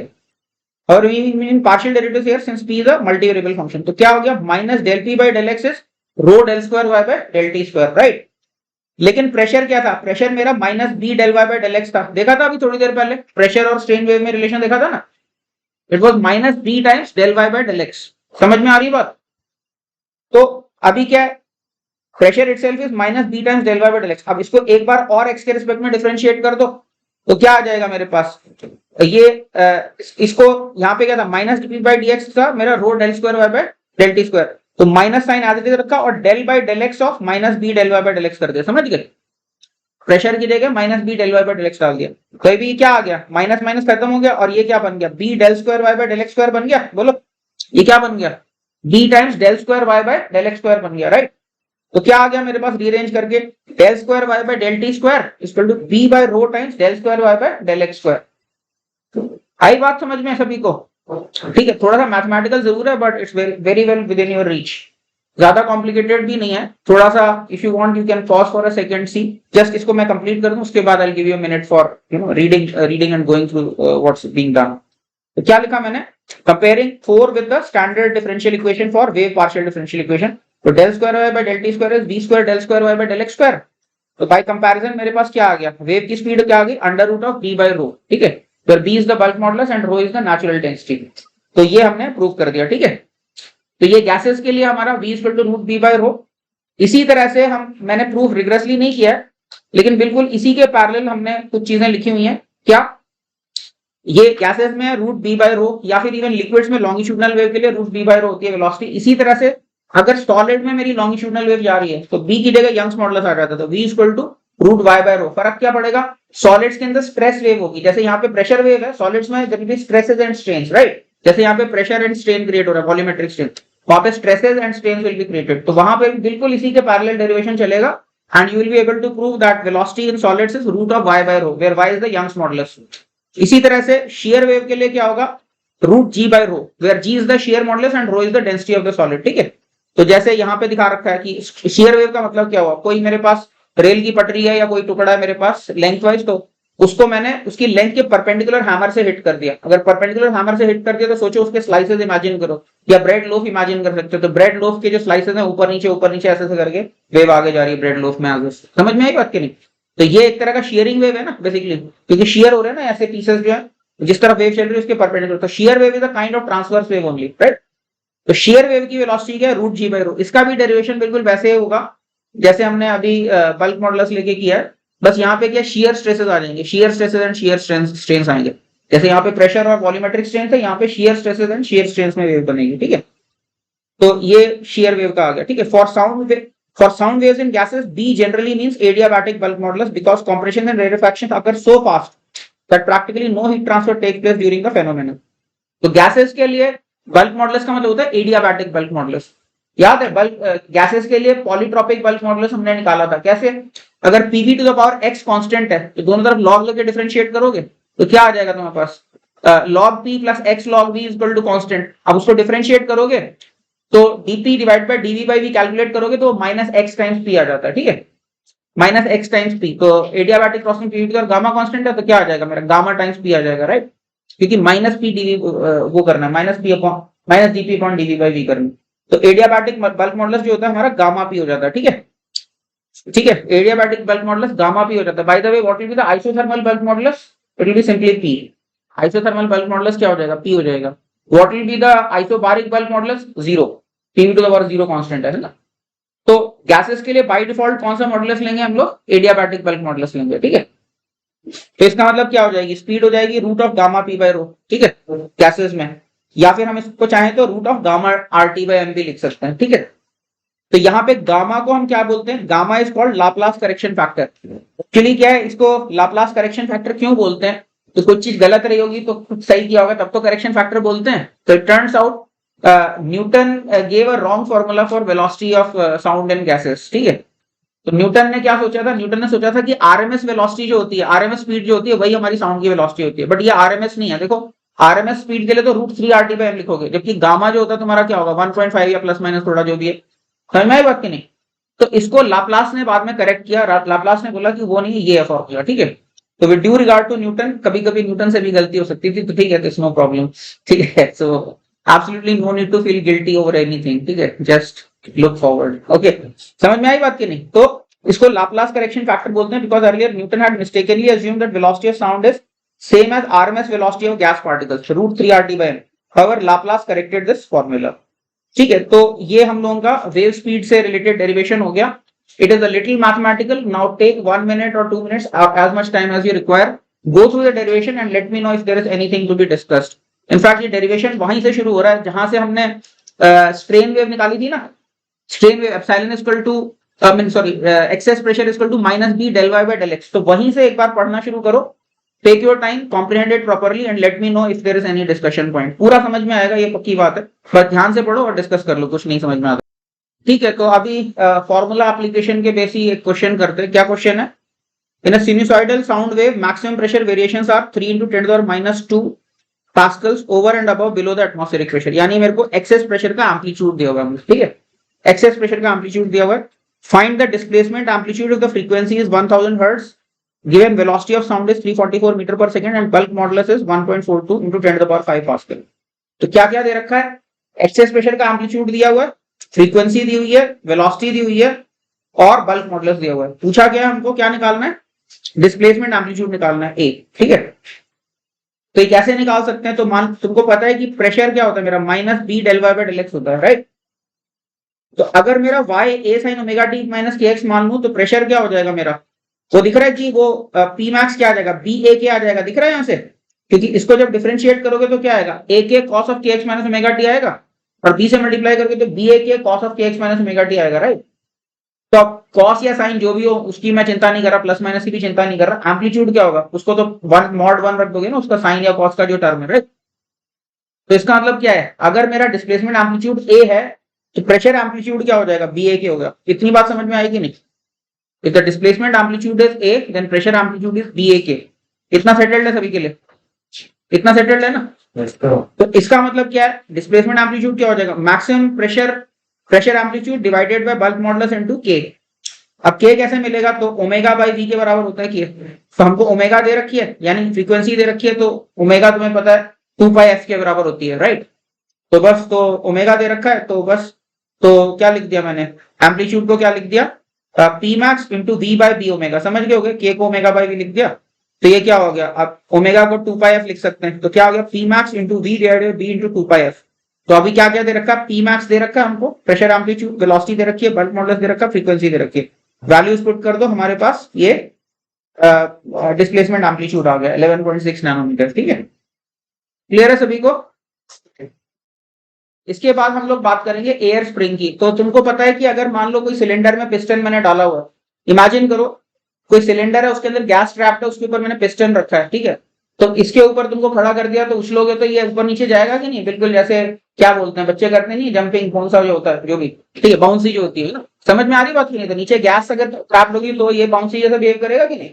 और we mean partial derivatives here since p is a multi variable function, तो क्या हो गया, minus del P by del x is rho del square Y by del T square, right. लेकिन प्रेशर क्या था, प्रेशर मेरा minus B del Y by del x था, देखा था अभी थोड़ी देर पहले, प्रेशर और स्ट्रेन वेव में रिलेशन देखा था ना, it was minus b times del Y by del x. समझ में आ रही बात? तो अभी क्या है, pressure itself is minus b times del Y by del x. अब इसको एक बार और एक्स के रिस्पेक्ट में डिफरेंशिएट कर दो, तो क्या आ जाएगा मेरे पास, ये इसको यहाँ पे क्या था, minus d by D x था मेरा rho del square Y by del T square, तो minus sign as it is रखा और del by del x of minus B del Y by del x कर दिया, समझ गए? प्रेशर की जगह minus B del Y by del x डाल दिया, तो अभी क्या आ गया, माइनस माइनस खत्म हो गया, और ये क्या बन गया, B del square Y by del x square बन गया। बोलो ये क्या बन गया, B times del square Y by del x square बन गया, राइट। तो क्या आ गया मेरे पास, रीअरेंज करके del square Y by del T square equal to B by rho times del square Y by del x square. आई बात समझ में सभी को? ठीक है, थोड़ा सा मैथमेटिकल जरूर है, but it's very well within your reach, ज्यादा कॉम्प्लिकेटेड भी नहीं है, थोड़ा सा if you want you can pause for a second, see just इसको मैं कंप्लीट कर दूं, उसके बाद I will give you a minute for reading and going through what's being done. तो क्या लिखा मैंने, comparing 4 with the standard differential equation for wave partial differential equation, तो del square Y by del T square is b square del square Y by del x square. तो by comparison मेरे पास क्या आ गया, वेव की speed क्या आ गई, under root of B by rho, ठीक है, where b is the bulk modulus and rho is the natural density। तो ये हमने प्रूव कर दिया, ठीक है। तो ये गैसेस के लिए हमारा v equal to root B by rho. इसी तरह से मैंने प्रूफ रिग्रेसली नहीं किया, लेकिन बिल्कुल इसी के पैरेलल हमने कुछ चीजें लिखी हुई हैं। क्या ये गैसेस में रूट बी बाय रो, या फिर इवन लिक्विड्स में लॉन्गिट्यूडनल वेव के लिए रूट बी बाय रो होती है वेलोसिटी। इसी तरह से अगर सॉलिड में मेरी लॉन्गिट्यूडनल वेव जा रही है तो b की जगह यंग्स मॉडुलस आ जाता है, तो v equal to root Y by rho. फर्क क्या पड़ेगा, सॉलिड्स के अंदर स्ट्रेस वेव होगी, जैसे यहाँ पे प्रेशर वेव है, सॉलिड्स में there will be stresses and strains, right. जैसे यहाँ पे प्रेशर एंड स्ट्रेन क्रिएट हो रहा है, वॉल्यूमेट्रिक स्ट्रेन, वहां पे stresses and strains will be created, तो वहां पे बिल्कुल इसी के पैरेलल डेरिवेशन चलेगा, and you will be able to prove that velocity in solids is root of y by rho, where y is the Young's modulus. इसी तरह से शियर वेव के लिए क्या होगा, root g by rho, where g is the shear modulus and rho is the density of the solid, ठीक है। तो जैसे यहाँ पे दिखा रखा है कि शियर वेव का मतलब क्या हुआ, कोई मेरे पास रेल की पटरी है या कोई टुकड़ा है मेरे पास लेंथ वाइज, तो उसको मैंने उसकी लेंथ के परपेंडिकुलर हैमर से हिट कर दिया। अगर परपेंडिकुलर हैमर से हिट कर दिया तो सोचो उसके स्लाइसेस इमेजिन करो, या ब्रेड लोफ इमेजिन कर सकते हो, तो ब्रेड लोफ के जो स्लाइसेस हैं ऊपर नीचे ऐसे करके वेव आगे जा रही है ब्रेड लोफ में आगे। समझ में आई बात की नहीं? तो ये एक तरह का शेयरिंग वेव है ना बेसिकली, क्योंकि शेयर हो रहे हैं ना ऐसे पीसेस जो है, जिस तरफ वेव चल रही है उसके परपेंडिकुलर, तो share wave is a kind of transverse wave only, right. तो शेयर वेव की वेलोसिटी क्या है, रूट जी बाय रो। इसका भी डेरिवेशन बिल्कुल वैसे ही होगा जैसे हमने अभी बल्क मॉडुलस लेके किया है, बस यहाँ पे क्या शेयर स्ट्रेसेस आ जाएंगे, shear stresses and share strains आएंगे। जैसे यहाँ पे प्रेशर और वॉल्यूमेट्रिक स्ट्रेन है, यहाँ पे shear stresses and share strains में वेव बनेगी, ठीक है। तो ये शेयर वेव का आ गया, ठीक है। For sound waves in gases B generally means adiabatic bulk modulus because compression and rarefaction occur so fast that practically no heat transfer take place during the phenomenon. तो गैसेस के लिए bulk modulus का मतलब होता है adiabatic bulk modulus. याद है bulk gases के लिए पॉलीट्रॉपिक बल्क मॉडुलस हमने निकाला था, कैसे, अगर PV to the power x constant है तो दोनों तरफ लॉग लेके डिफरेंशिएट करोगे तो क्या आ जाएगा तुम्हारे पास, log p plus x log v equal to constant. अब उसको डिफरेंशिएट करोगे तो dp divide by dv by v calculate करोगे तो माइनस x टाइम्स p आ जाता है, ठीक है, माइनस x टाइम्स p। तो adiabatic crossing PV to gamma constant है तो क्या आ जाएगा मेरा, गामा टाइम्स p आ जाएगा, राइट, क्योंकि माइनस p dv वो करना है, minus dp upon dv by v करना। तो एडियाबैटिक बल्क मॉडुलस जो होता है हमारा गामा p हो जाता है, ठीक है। ठीक है, adiabatic bulk modulus gamma p हो जाता है। By the way what will be the isothermal bulk modulus? It will be simply p. Isothermal bulk modulus क्या हो जाएगा? पी हो जाएगा। What will be the isobaric bulk modulus? 0। P to the power 0 constant है ना। तो gases के लिए बाय डिफॉल्ट कौन सा मॉडुलस लेंगे हम लोग? एडियाबैटिक बल्क मॉडुलस लेंगे, ठीक है। तो इसका मतलब क्या हो जाएगी? स्पीड हो जाएगी root of gamma P by rho, ठीक है, गैसेस में। या फिर हम इसको चाहें तो root of gamma r t by m भी लिख सकते हैं, ठीक है। तो यहाँ पे गामा को हम क्या बोलते हैं? Gamma is called Laplace correction factor. Actually क्या है, इसको लाप्लास करेक्शन फैक्टर क्यों बोलते हैं? तो कुछ चीज गलत रही होगी तो कुछ सही किया होगा तब तो करेक्शन फैक्टर बोलते हैं। तो it turns out Newton gave a wrong formula for velocity of sound in gases, ठीक है। तो न्यूटन ने क्या सोचा था? न्यूटन ने सोचा था कि आरएमएस वेलोसिटी जो होती है, आरएमएस स्पीड जो होती है, वही हमारी साउंड की वेलोसिटी होती है। बट ये आरएमएस नहीं है। देखो, आरएमएस स्पीड के लिए तो √3 RT/m लिखोगे, जबकि गामा जो होता है तुम्हारा क्या होगा? 1.5 या प्लस माइनस थोड़ा जो भी है। समझ में आई बात की नहीं? तो इसको लाप्लास ने बाद में करेक्ट किया। लाप्लास ने बोला कि वो नहीं, ये है फॉर्मूला, ठीक है। तो with due regard to Newton, कभी कभी न्यूटन से भी गलती हो सकती थी, तो ठीक है, नो प्रॉब्लम, ठीक है। So absolutely no need to feel guilty over anything, ठीक है, जस्ट लुक फॉरवर्ड। ओके, समझ में आई बात की नहीं? तो इसको लाप्लास करेक्शन फैक्टर बोलते हैं because earlier Newton had mistakenly assumed that velocity of sound is same as RMS velocity of gas particles √3 RT/m। However Laplace corrected this formula, ठीक है। तो ये हम लोगों का वेव स्पीड से रिलेटेड डेरिवेशन हो गया। It is a little mathematical. Now take 1 minute or 2 minutes, as much time as you require, go through the derivation and let me know if there is anything to be discussed. In fact, ये derivation वहीं से शुरू हो रहा है जहां से हमने स्ट्रेन वेव निकाली थी ना। Strain wave epsilon is equal to excess pressure is equal to -b del y by del x। तो वहीं से एक बार पढ़ना शुरू करो। Take your time, comprehend it properly and let me know if there is any discussion point. पूरा समझ में आएगा, ये पक्की बात है। बस ध्यान से पढ़ो और डिस्कस कर लो, कुछ नहीं समझ में आता, ठीक है। तो अभी फॉर्मूला एप्लीकेशन के बेसिक एक क्वेश्चन करते हैं। क्या क्वेश्चन है? In a sinusoidal sound wave maximum pressure variations are 3 × 10⁻² pascals over and above below the atmospheric pressure. यानी मेरे को एक्सेस प्रेशर का एम्पलीट्यूड दिया हुआ है, ठीक है। एक्सेस प्रेशर का एम्पलीट्यूड दिया हुआ है। Find the displacement amplitude of the frequency is 1000 hertz. Given velocity of sound is 344 metre per second and bulk modulus is 1.42 × 10⁵ pascal. तो क्या क्या दे रखा है? एक्सेस प्रेशर का एम्पलीट्यूड दिया हुआ है, फ्रीक्वेंसी दी हुई है, वेलोसिटी दी हुई है और बल्क मॉडुलस दिया हुआ है। पूछा गया हमको क्या निकालना है? डिस्प्लेसमेंट एम्पलीट्यूड निकालना है, ए, ठीक है। तो ये कैसे निकाल सकते हैं? तो मान तुमको पता है कि प्रेशर क्या होता है मेरा? -b del y by del x होता है, राइट। तो अगर मेरा y a sin omega t - kx मान लूं तो प्रेशर क्या हो जाएगा मेरा? वो दिख रहा है कि वो p max क्या आ जाएगा? b a k आ जाएगा, दिख रहा है यहां से। क्योंकि इसको जब डिफरेंशिएट करोगे तो क्या आएगा? a k cos of kx - omega t आएगा और b से मल्टीप्लाई करके तो b a k cos of kx - omega t आएगा, राइट। तो अब cos या sin जो भी हो उसकी मैं चिंता नहीं कर रहा, प्लस माइनस की भी चिंता नहीं कर रहा। एम्पलीट्यूड क्या होगा? उसको तो 1/(mod 1) रख दोगे ना, उसका साइन या cos का जो टर्म है, राइट। तो इसका मतलब क्या है? अगर मेरा डिस्प्लेसमेंट एम्पलीट्यूड a है तो प्रेशर एम्पलीट्यूड क्या हो जाएगा? b a k होगा। इतनी बात समझ में आएगी नहीं? If the displacement amplitude is a, then pressure amplitude is b a k। इतना सेटल्ड है सभी के लिए? इतना सेटल्ड है ना? तो इसका मतलब क्या है? डिस्प्लेसमेंट एम्पलीट्यूड क्या हो जाएगा? Maximum pressure amplitude divided by bulk modulus into k। अब k कैसे मिलेगा? तो ओमेगा बाई v के बराबर होता है k। तो हमको ओमेगा दे रखी है, यानी फ्रीक्वेंसी दे रखी है, तो ओमेगा तुम्हें पता है 2πf के बराबर होती है, राइट। तो बस, तो ओमेगा दे रखा है, तो बस, तो क्या लिख दिया मैंने? एम्पलीट्यूड को क्या लिख दिया? P max into v by b omega. समझ गए होगे? k को ओमेगा बाई v लिख दिया, तो ये क्या हो गया? अब ओमेगा को 2πf लिख सकते हैं, तो क्या हो गया? P max into v divided b into 2πf। तो अभी क्या क्या दे रखा है? P max दे रखा है हमको, प्रेशर एम्पलीट्यूड, वेलोसिटी दे रखी है, बल्क मॉडुलस दे रखा है, फ्रीक्वेंसी दे रखी है। वैल्यूज पुट कर दो, हमारे पास ये डिस्प्लेसमेंट एम्पलीट्यूड आ गया 11.6 नैनोमीटर, ठीक है। क्लियर है सभी को? इसके बाद हम लोग बात करेंगे एयर स्प्रिंग की। तो तुमको पता है कि अगर मान लो कोई सिलेंडर में पिस्टन मैंने डाला हुआ है, इमेजिन करो कोई सिलेंडर है, उसके अंदर गैस ट्रैप्ड है, उसके ऊपर मैंने पिस्टन रखा है, ठीक है। तो इसके ऊपर तुमको खड़ा कर दिया, तो उछलोगे तो ये ऊपर नीचे जाएगा कि नहीं? बिल्कुल जैसे क्या बोलते हैं बच्चे करते नहीं, जंपिंग कौन सा जो होता है, जो भी, ठीक है, बाउंसी जो होती है ना। समझ में आ रही बात की नहीं? तो नीचे गैस अगर ट्रैप्ड होगी तो ये बाउंसी जैसा बिहेव करेगा कि नहीं?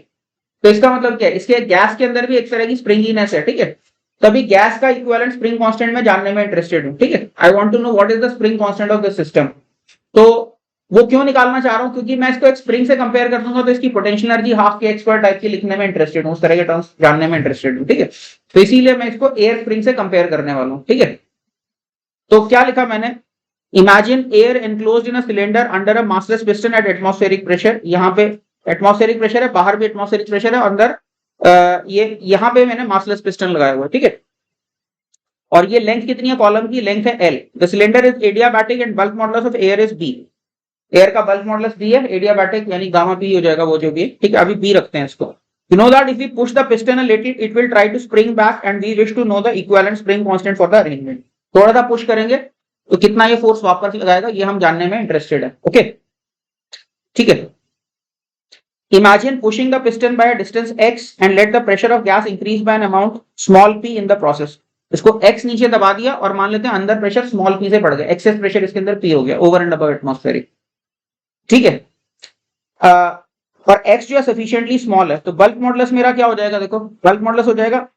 तो इसका मतलब क्या है? इसके गैस के अंदर भी एक तरह की स्प्रिंगीनेस है, ठीक है। तभी गैस का इक्विवेलेंट स्प्रिंग कांस्टेंट में जानने में इंटरेस्टेड हूं, ठीक है। I want to know what is the spring constant of the system. तो वो क्यों निकालना चाह रहा हूं? क्योंकि मैं इसको एक स्प्रिंग से कंपेयर कर दूंगा तो इसकी पोटेंशियल एनर्जी हाफ के एक्सपर्ट टाइप की लिखने में इंटरेस्टेड हूं, उस तरह के टर्म्स जानने में इंटरेस्टेड हूं, ठीक है। तो इसीलिए मैं इसको एयर स्प्रिंग से कंपेयर करने वाला हूं, ठीक है। तो क्या लिखा मैंने? Imagine air enclosed in a cylinder under a massless piston at atmospheric pressure. यहाँ पे एटमॉस्फेरिक प्रेशर है, बाहर भी एटमॉस्फेरिक प्रेशर है, अंदर ये यहाँ पे मैंने मासलेस पिस्टन लगाया हुआ है, ठीक है। और ये लेंथ कितनी है कॉलम की? लेंथ है L। The cylinder is adiabatic and bulk modulus of air is B। Air का बल्क मॉडुलस B है, एडियाबैटिक यानी गामा P हो जाएगा वो जो भी है, ठीक है। अभी B रखते हैं इसको। You know that if we push the piston a little, it will try to spring back, and we wish to know the equivalent spring constant for the arrangement. थोड़ा सा पुश करेंगे तो कितना ये फोर्स वापस लगाएगा, ये हम जानने में इंटरेस्टेड है, ओके, ठीक है। Imagine pushing the piston by a distance x and let the pressure of gas increase by an amount small p in the process. इसको x नीचे दबा दिया और मान लेते हैं अंदर प्रेशर स्मॉल p से बढ़ गया, एक्सेस प्रेशर इसके अंदर p हो गया, ओवर एंड अबव एटमॉस्फेरिक, ठीक है। और x जो है सफिशिएंटली स्मॉल है, तो बल्क मॉडुलस मेरा क्या हो जाएगा? देखो बल्क मॉडुलस हो जाएगा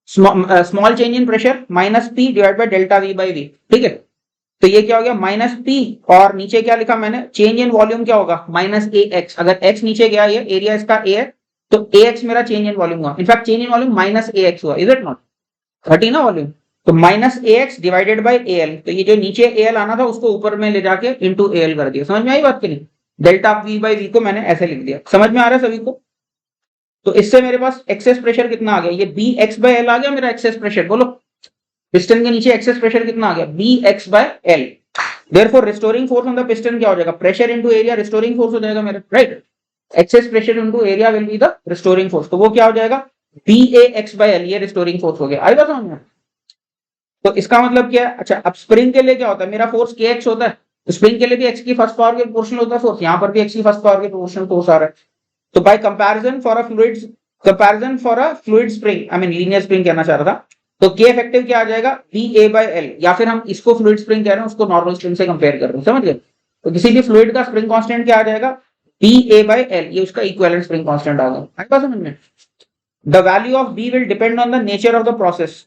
small change in pressure minus p divide by delta v by v, ठीक है। तो ये क्या हो गया? माइनस p, और नीचे क्या लिखा मैंने? चेंज इन वॉल्यूम क्या होगा? Minus ax। अगर x नीचे गया, ये एरिया इसका a है, तो ax मेरा चेंज इन वॉल्यूम हुआ। In fact change in volume minus ax हुआ, इज इट नॉट? घटी ना वॉल्यूम, तो minus ax divided by al। तो ये जो नीचे al आना था उसको ऊपर में ले जाके इंटू al कर दिया। समझ में आई बात की नहीं? डेल्टा v बाई v को मैंने ऐसे लिख दिया। समझ में आ रहा है सभी को? तो इससे मेरे पास एक्सेस प्रेशर कितना आ गया? ये bx बाय l आ गया मेरा एक्सेस प्रेशर। बोलो पिस्टन के नीचे एक्सेस प्रेशर कितना आ गया? bx by l। Therefore, restoring force on the piston क्या हो जाएगा? Pressure into area restoring force हो जाएगा मेरा, right. Excess pressure into area will be the restoring force. तो वो क्या हो जाएगा? BAX by L, ये रिस्टोरिंग फोर्स हो गया। आई बात समझ में? तो इसका मतलब क्या है? अच्छा, अब स्प्रिंग के लिए क्या होता है? मेरा फोर्स KX होता है, तो स्प्रिंग के लिए भी x की फर्स्ट पावर के प्रोपोर्शनल होता है फोर्स। यहाँ पर भी x की फर्स्ट पावर के प्रोपोर्शनल फोर्स आ रहा है। तो by comparison for a fluid spring, I mean linear spring कहना चाह रहा था, तो K इफेक्टिव क्या आ जाएगा? BA by L, या फिर हम इसको फ्लूइड स्प्रिंग कह रहे हैं, उसको नॉर्मल स्प्रिंग से कंपेयर कर रहे हैं, समझ गए? तो किसी भी फ्लूइड का स्प्रिंग कांस्टेंट क्या आ जाएगा? BA by L, ये उसका इक्विवेलेंट स्प्रिंग कांस्टेंट आ गया। आई बात समझ में? The value of B will depend on the nature of the process.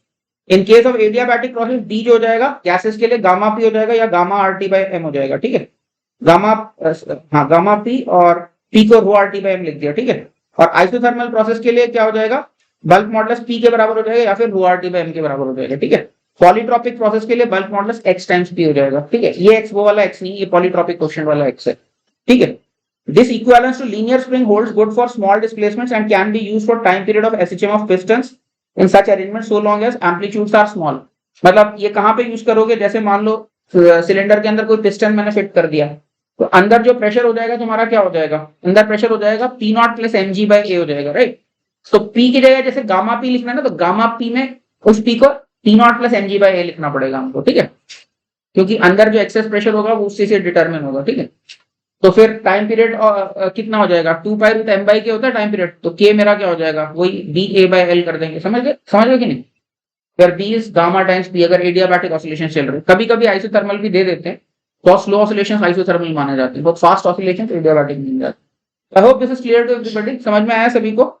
In case of adiabatic process D जो हो जाएगा गैसेस के लिए गामा P हो जाएगा, या गामा RT by M हो जाएगा, ठीक है। गामा गामा P और P को रो RT by M लिख दिया, ठीक है। और आइसोथर्मल प्रोसेस के लिए क्या हो जाएगा? बल्क मॉडुलस P के बराबर हो जाएगा, या फिर रो RT by M के बराबर हो जाएगा, ठीक है। पॉलीट्रॉपिक प्रोसेस के लिए bulk modulus x times P हो जाएगा, ठीक है। ये x वो वाला x नहीं, ये पॉलीट्रॉपिक क्वेश्चन वाला x है, ठीक है। This equivalence to linear spring holds good for small displacements and can be used for time period of SHM of pistons in such arrangement so long as amplitudes are small। मतलब ये कहाँ पे use करोगे? जैसे मान लो cylinder के अंदर कोई पिस्टन मैंने फिट कर दिया, तो अंदर जो प्रेशर हो जाएगा तुम्हारा क्या हो जाएगा? अंदर प्रेशर हो जाएगा P not plus mg by a हो जाएगा, राइट। तो P की जगह जैसे गामा P लिखना है ना, तो गामा P में उस P को P not plus mg by a लिखना पड़ेगा हमको, ठीक है, क्योंकि अंदर जो एक्सेस प्रेशर होगा वो उसी से डिटरमिन होगा, ठीक है। तो फिर टाइम पीरियड कितना हो जाएगा? 2 pi root m by k होता है टाइम पीरियड, तो k मेरा क्या हो जाएगा? वही BA बाई L कर देंगे। समझ गए कि नहीं? फिर B is gamma times P अगर एडियाबैटिक ऑसिलेशन चल रहे। कभी कभी आइसोथर्मल भी दे देते हैं, बहुत स्लो ऑसिलेशंस आइसोथर्मल माने जाते हैं, बहुत फास्ट ऑसिलेशंस एडियाबैटिक नहीं जाते। I hope this is clear to everybody. समझ में आया सभी को?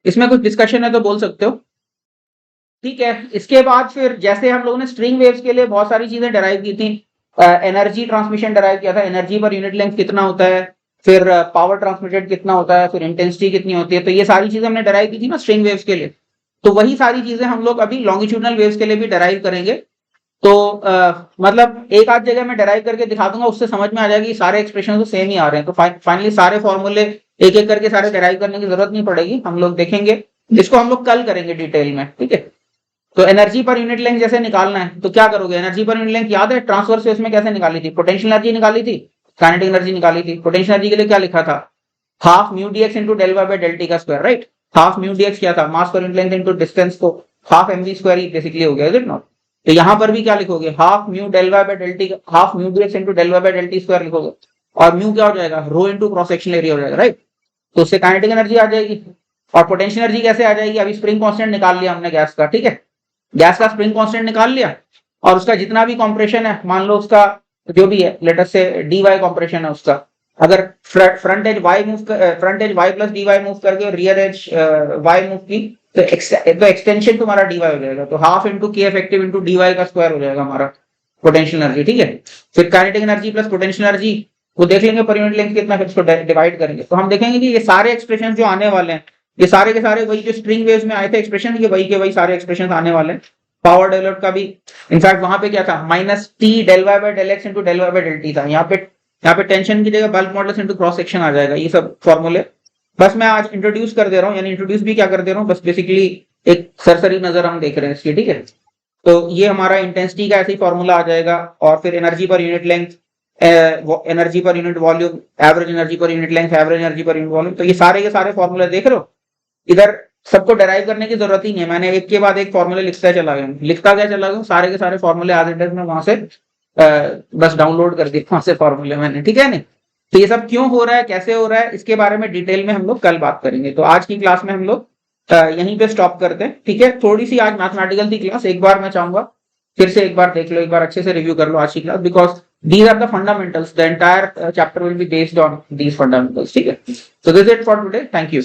इसमें कुछ डिस्कशन है तो बोल सकते हो, ठीक है। इसके बाद फिर जैसे हम लोगों ने स्ट्रिंग वेव्स के लिए बहुत सारी चीजें डराइव की थी, एनर्जी ट्रांसमिशन डराइव किया था, एनर्जी पर यूनिट लेंथ कितना होता है, फिर पावर ट्रांसमिटेड कितना होता है, फिर इंटेंसिटी कितनी होती है, तो ये सारी चीजें हमने डराइव की थी ना स्ट्रिंग वेव्स के लिए। तो वही सारी चीजें हम लोग अभी लॉन्गिट्यूडनल वेव्स के लिए भी डराइव करेंगे। तो मतलब एक आध जगह मैं डराइव करके दिखा दूंगा, उससे समझ में आ जाएगी सारे एक्सप्रेशन तो सेम ही आ रहे हैं। तो फाइनली सारे फॉर्मूले एक एक करके सारे डराइव करने की जरूरत नहीं पड़ेगी, हम लोग देखेंगे, इसको हम लोग कल करेंगे डिटेल में, ठीक है। तो एनर्जी पर यूनिट लेंथ जैसे निकालना है तो क्या करोगे? एनर्जी पर यूनिट लेंथ याद है ट्रांसवर्स वेव्स में कैसे निकाली थी? पोटेंशियल एनर्जी निकाली थी, काइनेटिक एनर्जी निकाली थी। पोटेंशियल एनर्जी के लिए क्या लिखा था? Half mu dx into del Y by del t का square, right. Half mu dx क्या था? Mass per unit length into distance को हाफ mv स्क्वायर ही बेसिकली हो गया, इज इट नॉट? तो यहां पर भी क्या लिखोगे? Half mu del Y by del t, half mu dx into del Y by del T square लिखोगे, और म्यू क्या हो जाएगा? Rho into cross sectional area हो जाएगा, राइट। तो उससे काइनेटिक एनर्जी आ जाएगी। और पोटेंशियल एनर्जी कैसे आ जाएगी? अभी स्प्रिंग कांस्टेंट निकाल लिया हमने गैस का, ठीक है। गैस का स्प्रिंग कांस्टेंट निकाल लिया, और उसका जितना भी कंप्रेशन है, मान लो उसका जो भी है, लेट अस से dy कंप्रेशन है उसका, अगर front edge y plus dy move करके रियर एज y मूव की, तो एक्सटेंशन तुम्हारा dy हो जाएगा। तो half into k effective into dy का स्क्वायर हो जाएगा हमारा पोटेंशियल एनर्जी, ठीक है। फिर kinetic energy plus potential energy वो देख लेंगे पर यूनिट लेंथ कितना, फिर उसको डिवाइड करेंगे। तो हम देखेंगे कि ये सारे एक्सप्रेशन जो आने वाले हैं, ये सारे के सारे वही जो स्ट्रिंग वेव्स में आए थे एक्सप्रेशन, ये वही के वही सारे एक्सप्रेशन आने वाले हैं। पावर डेवलप का भी इनफैक्ट वहां पे क्या था, minus T del Y by del x into del Y by del t था। यहाँ पे टेंशन की जगह bulk modulus into cross section आ जाएगा। ये सब फॉर्मूले बस मैं आज इंट्रोड्यूस कर दे रहा हूँ, यानी इंट्रोड्यूस भी क्या कर दे रहा हूँ, बस बेसिकली एक सरसरी नजर हम देख रहे हैं इसकी, ठीक है। तो ये हमारा इंटेंसिटी का ऐसे ही फॉर्मूला आ जाएगा, और फिर एनर्जी पर unit length, energy per unit volume, average energy पर unit length, average energy per unit volume. तो ये सारे के सारे फॉर्मूले देख रहे हो, इधर सबको डेराइव करने की जरूरत ही नहीं है, मैंने एक के बाद एक फॉर्मूले लिखता क्या चला गया, सारे के सारे फॉर्मूले आज इट इज में वहां से बस डाउनलोड कर दिए वहां से फॉर्मूले मैंने, ठीक है नहीं। तो ये सब क्यों हो रहा है, कैसे हो रहा है, इसके बारे में डिटेल में हम लोग कल बात करेंगे। तो आज की क्लास में हम लोग यहीं पे स्टॉप करते हैं, ठीक है। थोड़ी सी आज मैथमेटिकल थी क्लास, एक बार मैं चाहूंगा फिर से एक बार देख लो, एक बार अच्छे से रिव्यू कर लो आज की class, because these are the fundamentals, the entire chapter will be based on these fundamentals, ठीक है। So this is it for today, thank you.